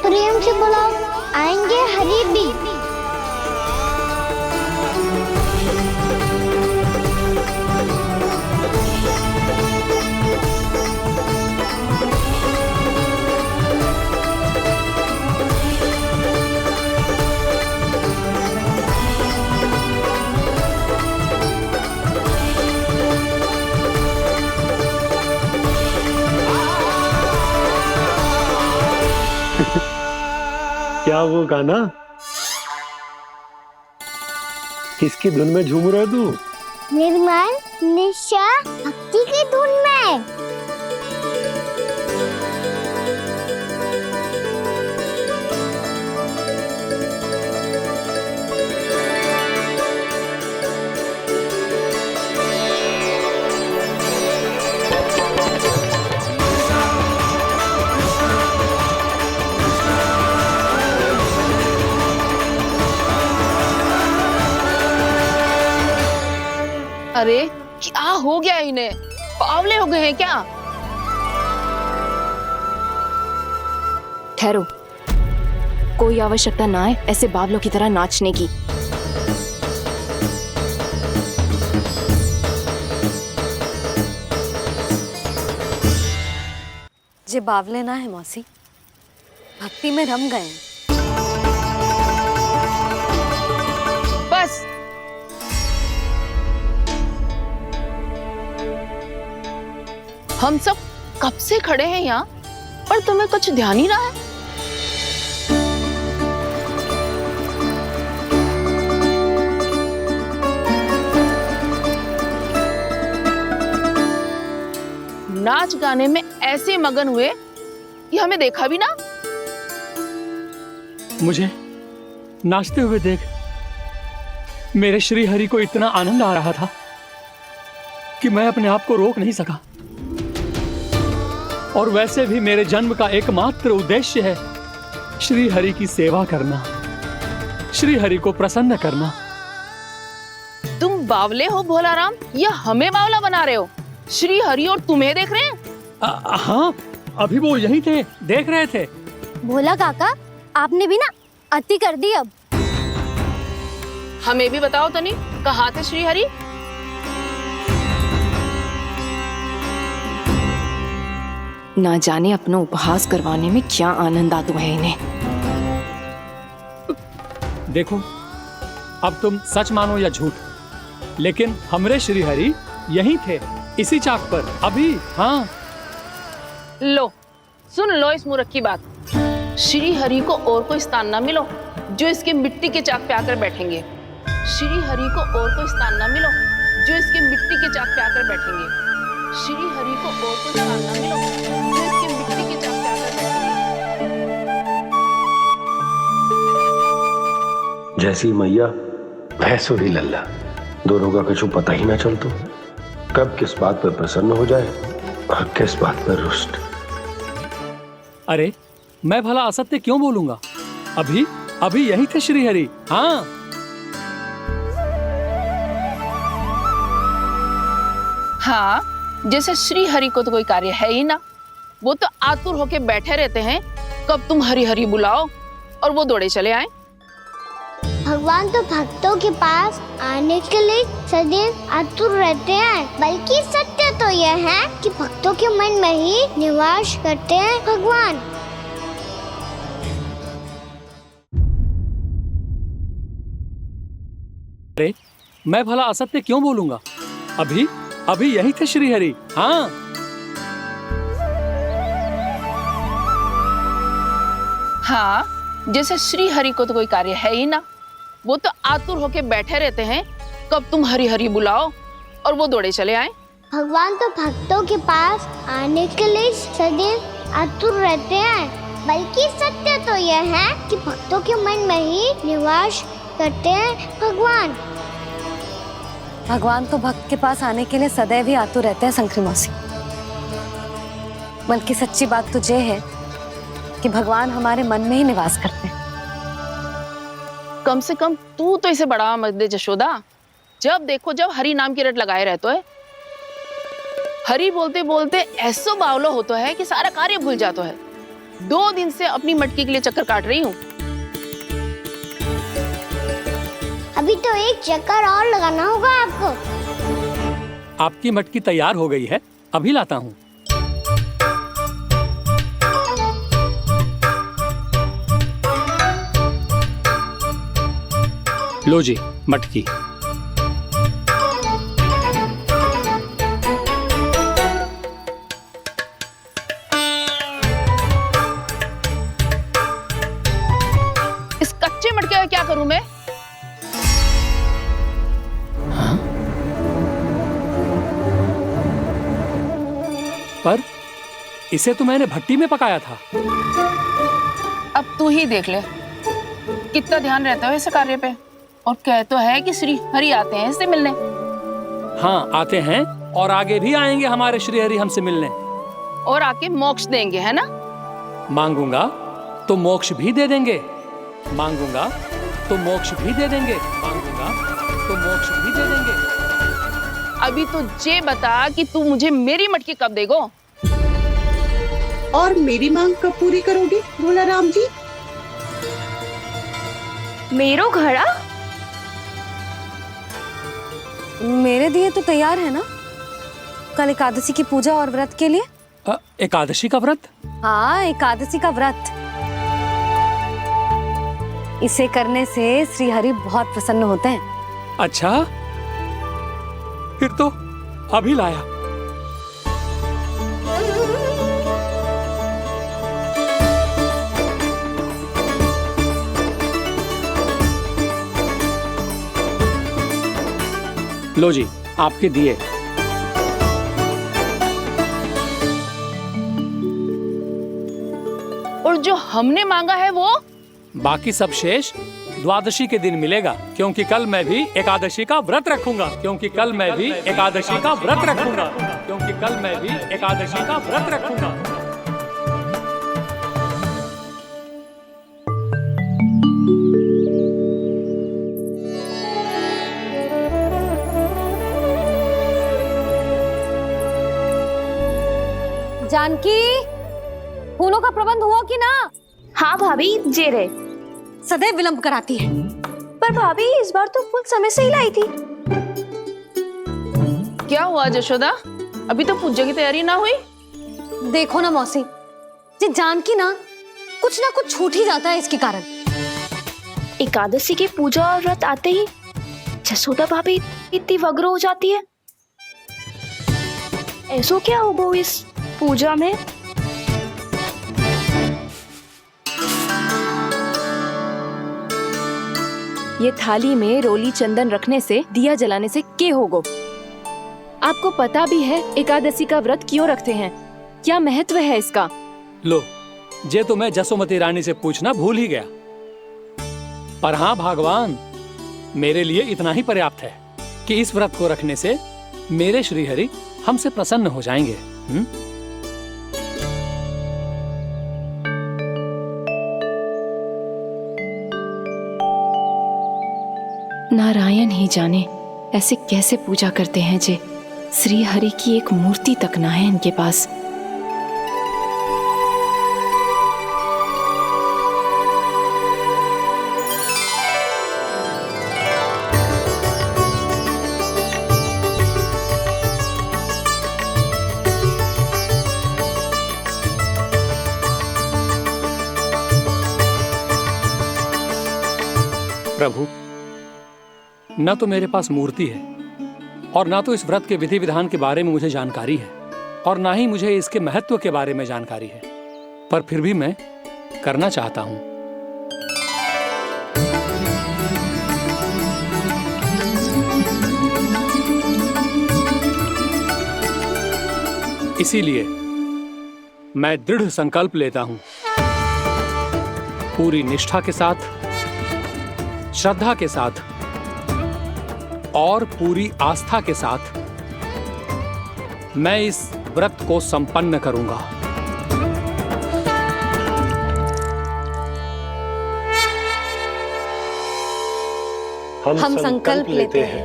प्रेम से बुलाओ, आएंगे हरि भी। क्या वो गाना? किसकी धुन में झूम रहा है तू? निर्मल निशा भक्ति की धुन में। अरे क्या हो गया इन्हें? बावले हो गए हैं क्या? ठहरो, कोई आवश्यकता ना है ऐसे बावलों की तरह नाचने की। जे बावले ना है मौसी, भक्ति में रम गए। बस हम सब कब से खड़े हैं यहाँ, पर तुम्हें कुछ ध्यान ही रहा है। नाच गाने में ऐसे मगन हुए कि हमें देखा भी ना। मुझे नाचते हुए देख मेरे श्री हरि को इतना आनंद आ रहा था कि मैं अपने आप को रोक नहीं सका। और वैसे भी मेरे जन्म का एकमात्र उद्देश्य है श्री हरि की सेवा करना, श्री हरि को प्रसन्न करना। तुम बावले हो भोला राम, या हमें बावला बना रहे हो? श्री हरि और तुम्हें देख रहे हैं? हाँ, अभी वो यहीं थे, देख रहे थे। भोला काका, आपने भी ना अति कर दी। अब हमें भी बताओ तनी, कहाँ थे श्री हरि? ना जाने अपना उपहास करवाने में क्या आनंद आतु है इन्हें। देखो, अब तुम सच मानो या झूठ, लेकिन हमरे श्री हरि यहीं थे, इसी चाक पर अभी। हाँ, लो सुन लो इस मूर्ख की बात। श्री हरि को और कोई स्थान ना मिलो जो इसके मिट्टी के चाक पे आकर बैठेंगे। श्री हरि को और कोई स्थान ना मिलो जो इसके मिट्टी के चाक पे आकर बैठेंगे। श्री हरि को और कोई स्थान ना मिलो जो इसके मिट्टी के चाक पे आकर बैठेंगे। जैसी मैया वैसो ही लल्ला, दोनों का कुछ पता ही ना चलतो, कब किस बात पर प्रसन्न हो जाए और किस बात पर रुष्ट। अरे मैं भला असत्य क्यों बोलूंगा? अभी यही थे श्री हरि। हाँ, हाँ, जैसे श्री हरि को तो कोई कार्य है ही ना, वो तो आतुर होके बैठे रहते हैं कब तुम हरि हरि बुलाओ और वो दौड़े चले आए। भगवान तो भक्तों के पास आने के लिए सदैव आतुर रहते हैं, बल्कि सत्य तो यह है कि भक्तों के मन में ही निवास करते हैं भगवान। अरे मैं भला असत्य क्यों बोलूंगा? अभी यही थे श्री हरि। हाँ, हाँ, जैसे श्री हरि को तो कोई कार्य है ही ना, वो तो आतुर होके बैठे रहते हैं कब तुम हरि हरि बुलाओ और वो दौड़े चले आए। भगवान तो भक्तों के पास आने के लिए सदैव आतुर रहते हैं, बल्कि सत्य तो यह है कि भक्तों के मन में ही निवास करते हैं भगवान। भगवान तो भक्त के पास आने के लिए सदैव ही आतुर रहते हैं शंकरी मौसी। बल्कि सच्ची बात तो ये है कि भगवान हमारे मन में ही निवास करते हैं। कम से कम तू तो इसे बढ़ावा मत दे जशोदा। जब देखो जब हरि नाम की रट लगाए रहते है। हरि बोलते बोलते ऐसो बावलो होता है कि सारा कार्य भूल जाता है। 2 दिन से अपनी मटकी के लिए चक्कर काट रही हूँ। अभी तो एक चक्कर और लगाना होगा आपको। आपकी मटकी तैयार हो गई है, अभी लाता हूँ। लो जी मटकी। इस कच्चे मटके का क्या करूं मैं? पर इसे तो मैंने भट्टी में पकाया था। अब तू ही देख ले कितना ध्यान रहता है इस कार्य पे। और कह तो है कि श्री हरि आते हैं इससे मिलने। हाँ आते हैं और आगे भी आएंगे हमारे श्री हरि हमसे मिलने। और आके मोक्ष देंगे, है ना? मांगूंगा तो मोक्ष भी दे देंगे, मांगूंगा तो मोक्ष भी दे देंगे, मांगूंगा तो मोक्ष भी दे देंगे। अभी तो ये बता कि तू मुझे मेरी मटकी कब देगो? और मेरी मांग कब पूरी करोगी भोला राम जी? मेरो घड़ा मेरे दिए तो तैयार है ना, कल एकादशी की पूजा और व्रत के लिए। एकादशी का व्रत? हाँ, एकादशी का व्रत। इसे करने से श्री हरि बहुत प्रसन्न होते हैं। अच्छा, फिर तो अभी लाया। लो जी आपके दिए। और जो हमने मांगा है वो? बाकी सब शेष द्वादशी के दिन मिलेगा, क्योंकि कल मैं भी एकादशी का व्रत रखूंगा, क्योंकि कल मैं भी एकादशी का व्रत रखूंगा, क्योंकि कल मैं भी एकादशी का व्रत रखूंगा। जानकी, फूलों का प्रबंध हुआ कि ना? हाँ भाभी, जे रहे। सदैव विलंब कराती है। पर भाभी इस बार तो फूल समय से ही लाई थी। क्या हुआ जशोदा? अभी तो पूजा की तैयारी ना हुई? देखो ना मौसी, ये जानकी ना कुछ छूट ही जाता है इसके कारण। एकादशी की पूजा और व्रत आते ही जसोदा भाभी इतनी वग्र हो जाती है। ऐसो क्या होगा इस पूजा में? ये थाली में रोली चंदन रखने से, दिया जलाने से के होगो? आपको पता भी है एकादशी का व्रत क्यों रखते हैं? क्या महत्व है इसका? लो, जे तो मैं जसोमती रानी से पूछना भूल ही गया। पर हाँ भगवान, मेरे लिए इतना ही पर्याप्त है कि इस व्रत को रखने से मेरे श्रीहरि हमसे प्रसन्न हो जाएंगे। नारायण ही जाने ऐसे कैसे पूजा करते हैं जे श्री हरि की एक मूर्ति तक ना है इनके पास। प्रभु, न तो मेरे पास मूर्ति है और ना तो इस व्रत के विधि विधान के बारे में मुझे जानकारी है और ना ही मुझे इसके महत्व के बारे में जानकारी है, पर फिर भी मैं करना चाहता हूं। इसीलिए मैं दृढ़ संकल्प लेता हूं, पूरी निष्ठा के साथ, श्रद्धा के साथ और पूरी आस्था के साथ मैं इस व्रत को संपन्न करूंगा। हम संकल्प लेते हैं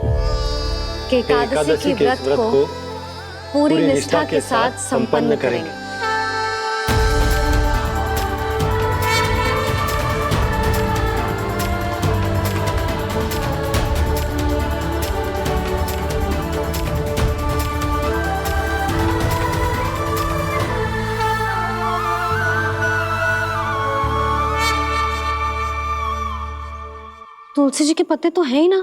कि एकादशी के व्रत को पूरी निष्ठा के साथ संपन्न करेंगे। तुलसी जी के पत्ते तो हैं ही ना।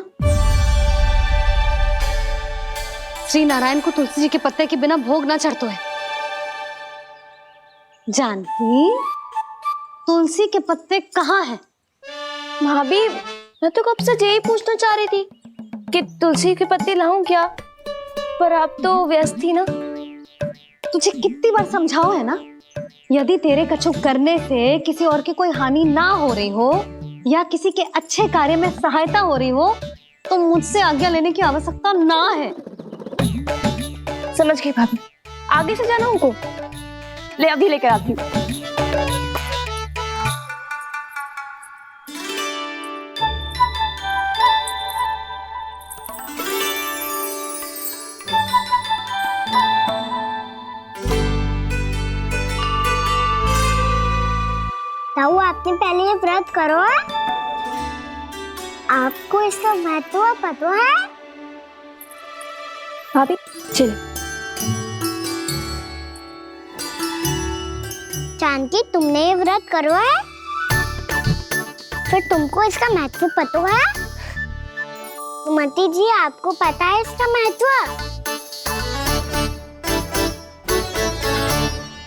श्री नारायण को तुलसी जी के पत्ते के बिना भोग ना चढ़तो है। जानकी, तुलसी के पत्ते कहाँ हैं? भाभी, मैं तो कब से यही पूछना चाह रही थी कि तुलसी के पत्ते लाऊं क्या, पर आप तो व्यस्त थी ना। तुझे कितनी बार समझाओ है ना, यदि तेरे कछु करने से किसी और की कोई हानि ना हो रही हो या किसी के अच्छे कार्य में सहायता हो रही हो तो मुझसे आज्ञा लेने की आवश्यकता ना है। समझ गई भाभी, आगे से जाना उनको। ले अभी लेकर आती हूँ। ताऊ, आपने पहले ये व्रत करो है? आपको इसका महत्व पता है? भाभी चल। जानकी, तुमने ये व्रत करो है? फिर तुमको इसका महत्व पता है? सुमति जी, आपको पता है इसका महत्व?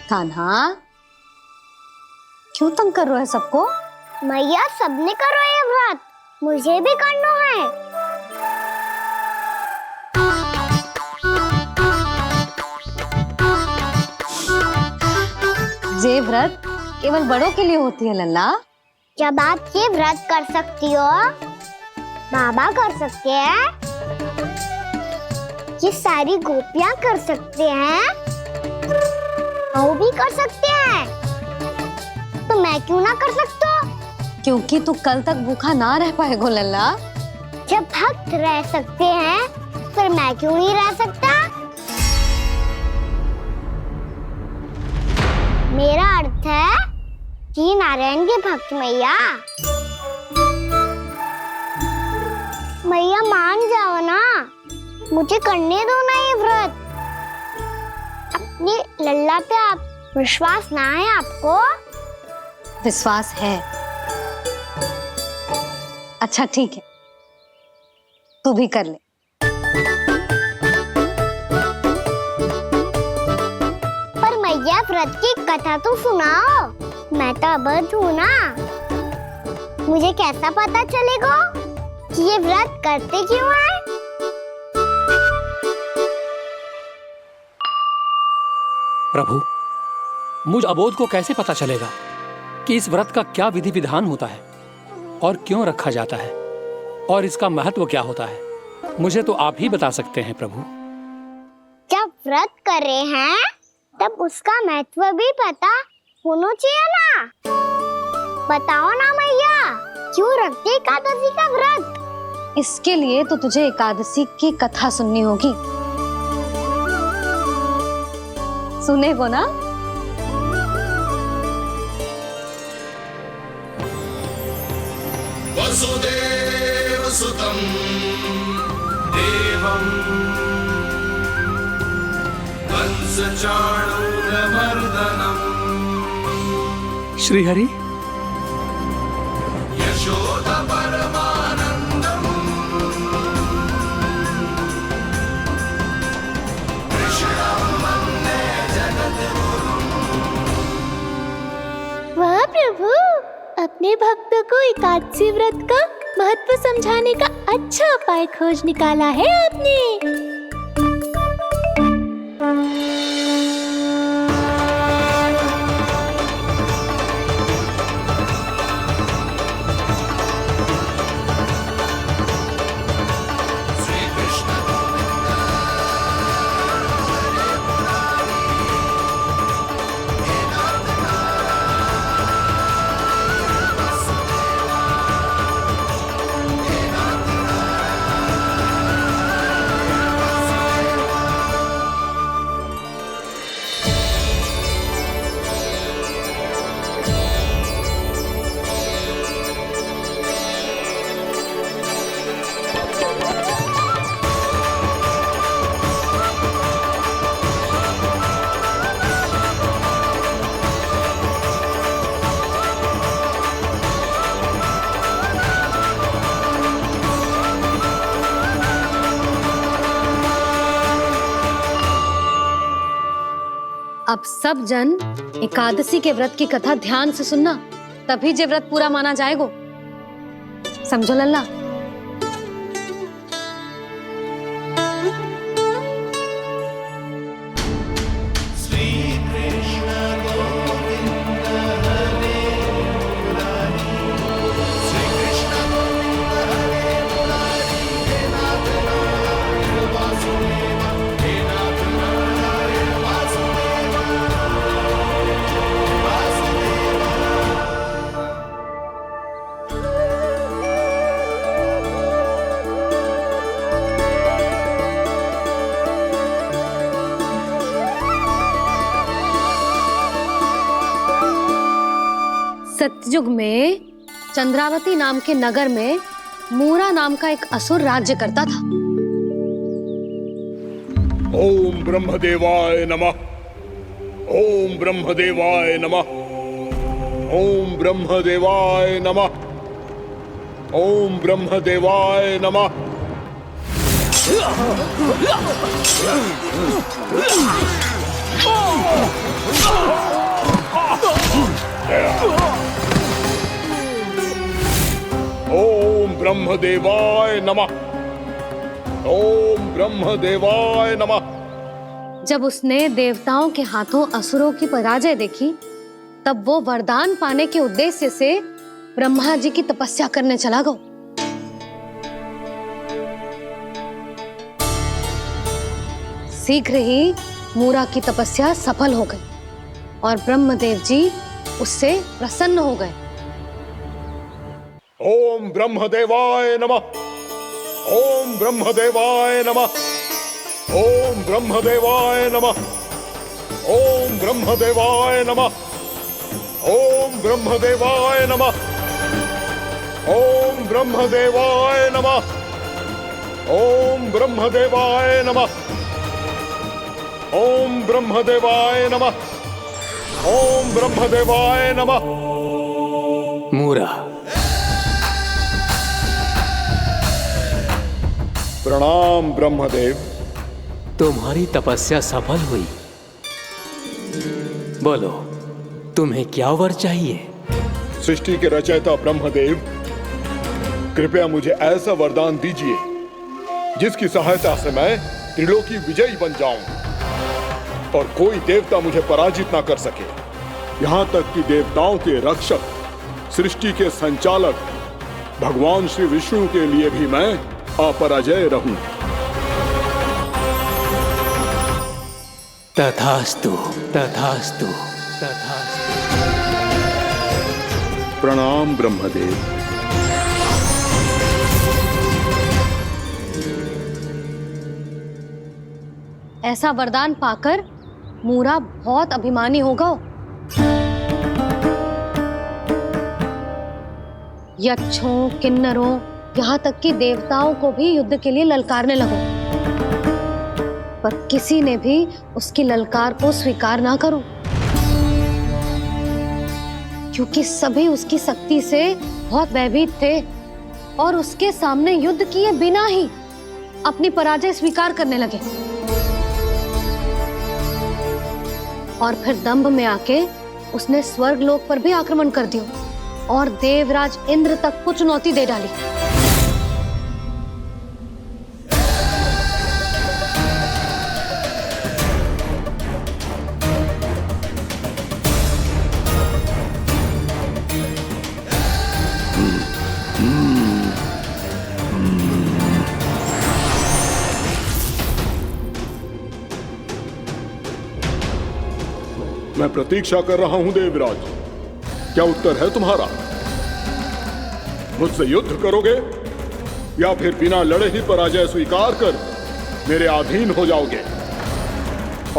कान्हा, क्यों तंग कर रहे हो सबको? मैया, सबने करो ये व्रत, मुझे भी करना है। ये व्रत केवल बड़ों के लिए होती है लल्ला। जब आप ये व्रत कर सकती हो, बाबा कर सकते हैं, ये सारी गोपियां कर सकते हैं, वो भी कर सकते हैं, तो मैं क्यों ना कर सकता? क्योंकि तू कल तक भूखा ना रह पाएगो लल्ला। जब भक्त रह सकते हैं, फिर मैं क्यों नहीं रह सकता? मेरा अर्थ है कि नारायण के भक्त मैया, मैया मान जाओ ना, मुझे करने दो ना ये व्रत। अपनी लल्ला पे आप विश्वास ना है आपको? विश्वास है। अच्छा ठीक है, तू भी कर ले। पर मैया व्रत की कथा तो सुनाओ, मैं तो अबध हूँ ना। मुझे कैसा पता चलेगा कि ये व्रत करते क्यों हैं? प्रभु, मुझ अबोध को कैसे पता चलेगा कि इस व्रत का क्या विधि विधान होता है और क्यों रखा जाता है और इसका महत्व क्या होता है? मुझे तो आप ही बता सकते हैं प्रभु। जब व्रत कर रहे हैं तब उसका महत्व भी पता होना चाहिए ना। बताओ ना मैया, क्यों रखते एकादशी का व्रत? इसके लिए तो तुझे एकादशी की कथा सुननी होगी। सुनेगो ना? वसुदेव सुतं देवं कंसचाणूरमर्दनम् श्रीहरि, यशोदा परमानंदम् कृष्णं वन्दे जगद्गुरुम्। वाह प्रभु, अपने भक्तों को एकादशी व्रत का महत्व समझाने का अच्छा उपाय खोज निकाला है आपने। अब सब जन एकादशी के व्रत की कथा ध्यान से सुनना, तभी जे व्रत पूरा माना जाएगा। समझो लल्ला? सतयुग में चंद्रावती नाम के नगर में मूरा नाम का एक असुर राज्य करता था। ओम ब्रह्मदेवाय नमः। ओम ब्रह्मदेवाय नमः। ओम ब्रह्मदेवाय नमः। ओम ब्रह्मदेवाय नमः। ओम ब्रह्मदेवाय नमः। ओम ब्रह्मदेवाय नमः। जब उसने देवताओं के हाथों असुरों की पराजय देखी, तब वो वरदान पाने के उद्देश्य से ब्रह्मा जी की तपस्या करने चला गया। शीघ्र ही मूरा की तपस्या सफल हो गई और ब्रह्मदेव जी उससे प्रसन्न हो गए। ओम ब्रह्मदेवाय नमः। ओम ब्रह्मदेवाय नमः। ओम ब्रह्मदेवाय नमः। ओम ब्रह्मदेवाय नमः। ओम ब्रह्मदेवाय नमः। ओम ब्रह्मदेवाय नमः। ओम ब्रह्मदेवाय नमः। ओम ब्रह्मदेवाय नमः। ओम ब्रह्मदेवाय नमः। मूरा, प्रणाम ब्रह्मदेव। तुम्हारी तपस्या सफल हुई। बोलो, तुम्हें क्या वर चाहिए? सृष्टि के रचयिता ब्रह्मदेव, कृपया मुझे ऐसा वरदान दीजिए जिसकी सहायता से मैं त्रिलोकी विजयी बन जाऊं और कोई देवता मुझे पराजित ना कर सके। यहां तक कि देवताओं के रक्षक, सृष्टि के संचालक भगवान श्री विष्णु के लिए भी मैं अपराजय रहूं। तथास्तु, तथास्तु, तथास्तु। प्रणाम ब्रह्मदेव। ऐसा वरदान पाकर मूरा बहुत अभिमानी होगा। यक्षों, किन्नरों, यहाँ तक कि देवताओं को भी युद्ध के लिए ललकारने लगो, पर किसी ने भी उसकी ललकार को स्वीकार ना करो, क्योंकि सभी उसकी शक्ति से बहुत भयभीत थे और उसके सामने युद्ध किए बिना ही अपनी पराजय स्वीकार करने लगे। और फिर दंभ में आके उसने स्वर्ग लोक पर भी आक्रमण कर दिया और देवराज इंद्र तक को चुनौती दे डाली। मैं प्रतीक्षा कर रहा हूं देवराज। क्या उत्तर है तुम्हारा? मुझसे युद्ध करोगे या फिर बिना लड़े ही पराजय स्वीकार कर मेरे अधीन हो जाओगे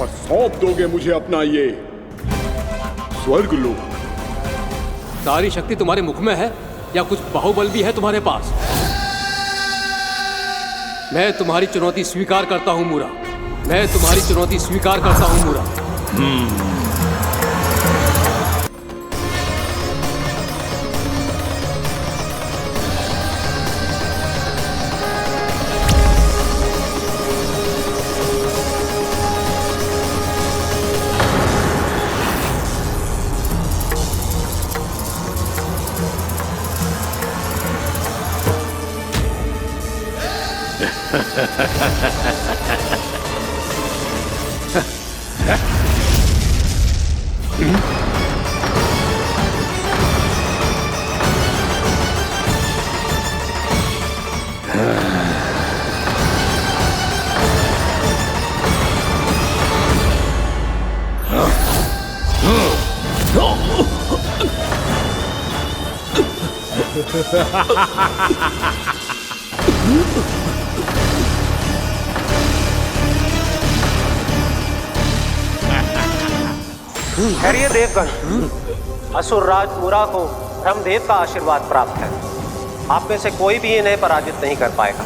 और सौंप दोगे मुझे अपना ये स्वर्ग लोक? सारी शक्ति तुम्हारे मुख में है या कुछ बाहुबल भी है तुम्हारे पास? मैं तुम्हारी चुनौती स्वीकार करता हूं मूरा। मैं तुम्हारी चुनौती स्वीकार करता हूं मूरा। खैरिए देवगण, असुरराज मूरा को ब्रह्मदेव का आशीर्वाद प्राप्त है। आप में से कोई भी इन्हें पराजित नहीं कर पाएगा।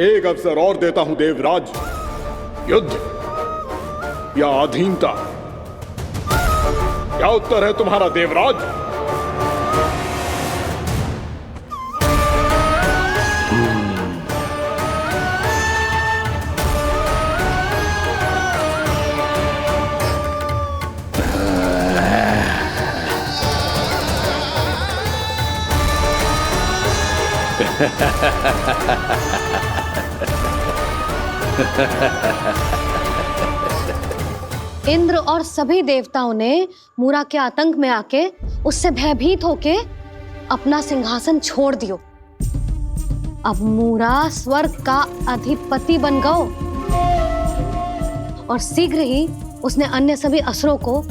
एक अवसर और देता हूं देवराज। युद्ध या अधीनता, क्या उत्तर है तुम्हारा देवराज? इंद्र और सभी देवताओं ने मूरा के आतंक में आके उससे भयभीत होके अपना सिंहासन छोड़ दियो। अब मूरा स्वर्ग का अधिपति बन गयो और शीघ्र ही उसने अन्य सभी असुरों को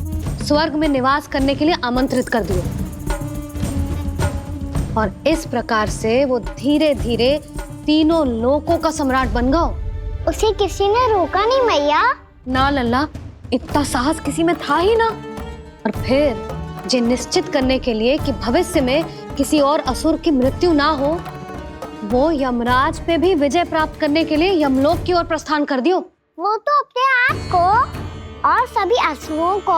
स्वर्ग में निवास करने के लिए आमंत्रित कर दिया। और इस प्रकार से वो धीरे धीरे तीनों लोकों का सम्राट बन गया। उसे किसी ने रोका नहीं मैया? ना लल्ला, इतना साहस किसी में था ही ना। और फिर जे निश्चित करने के लिए कि भविष्य में किसी और असुर की मृत्यु ना हो, वो यमराज पे भी विजय प्राप्त करने के लिए यमलोक की ओर प्रस्थान कर दियो। वो तो अपने आप को और सभी असुरों को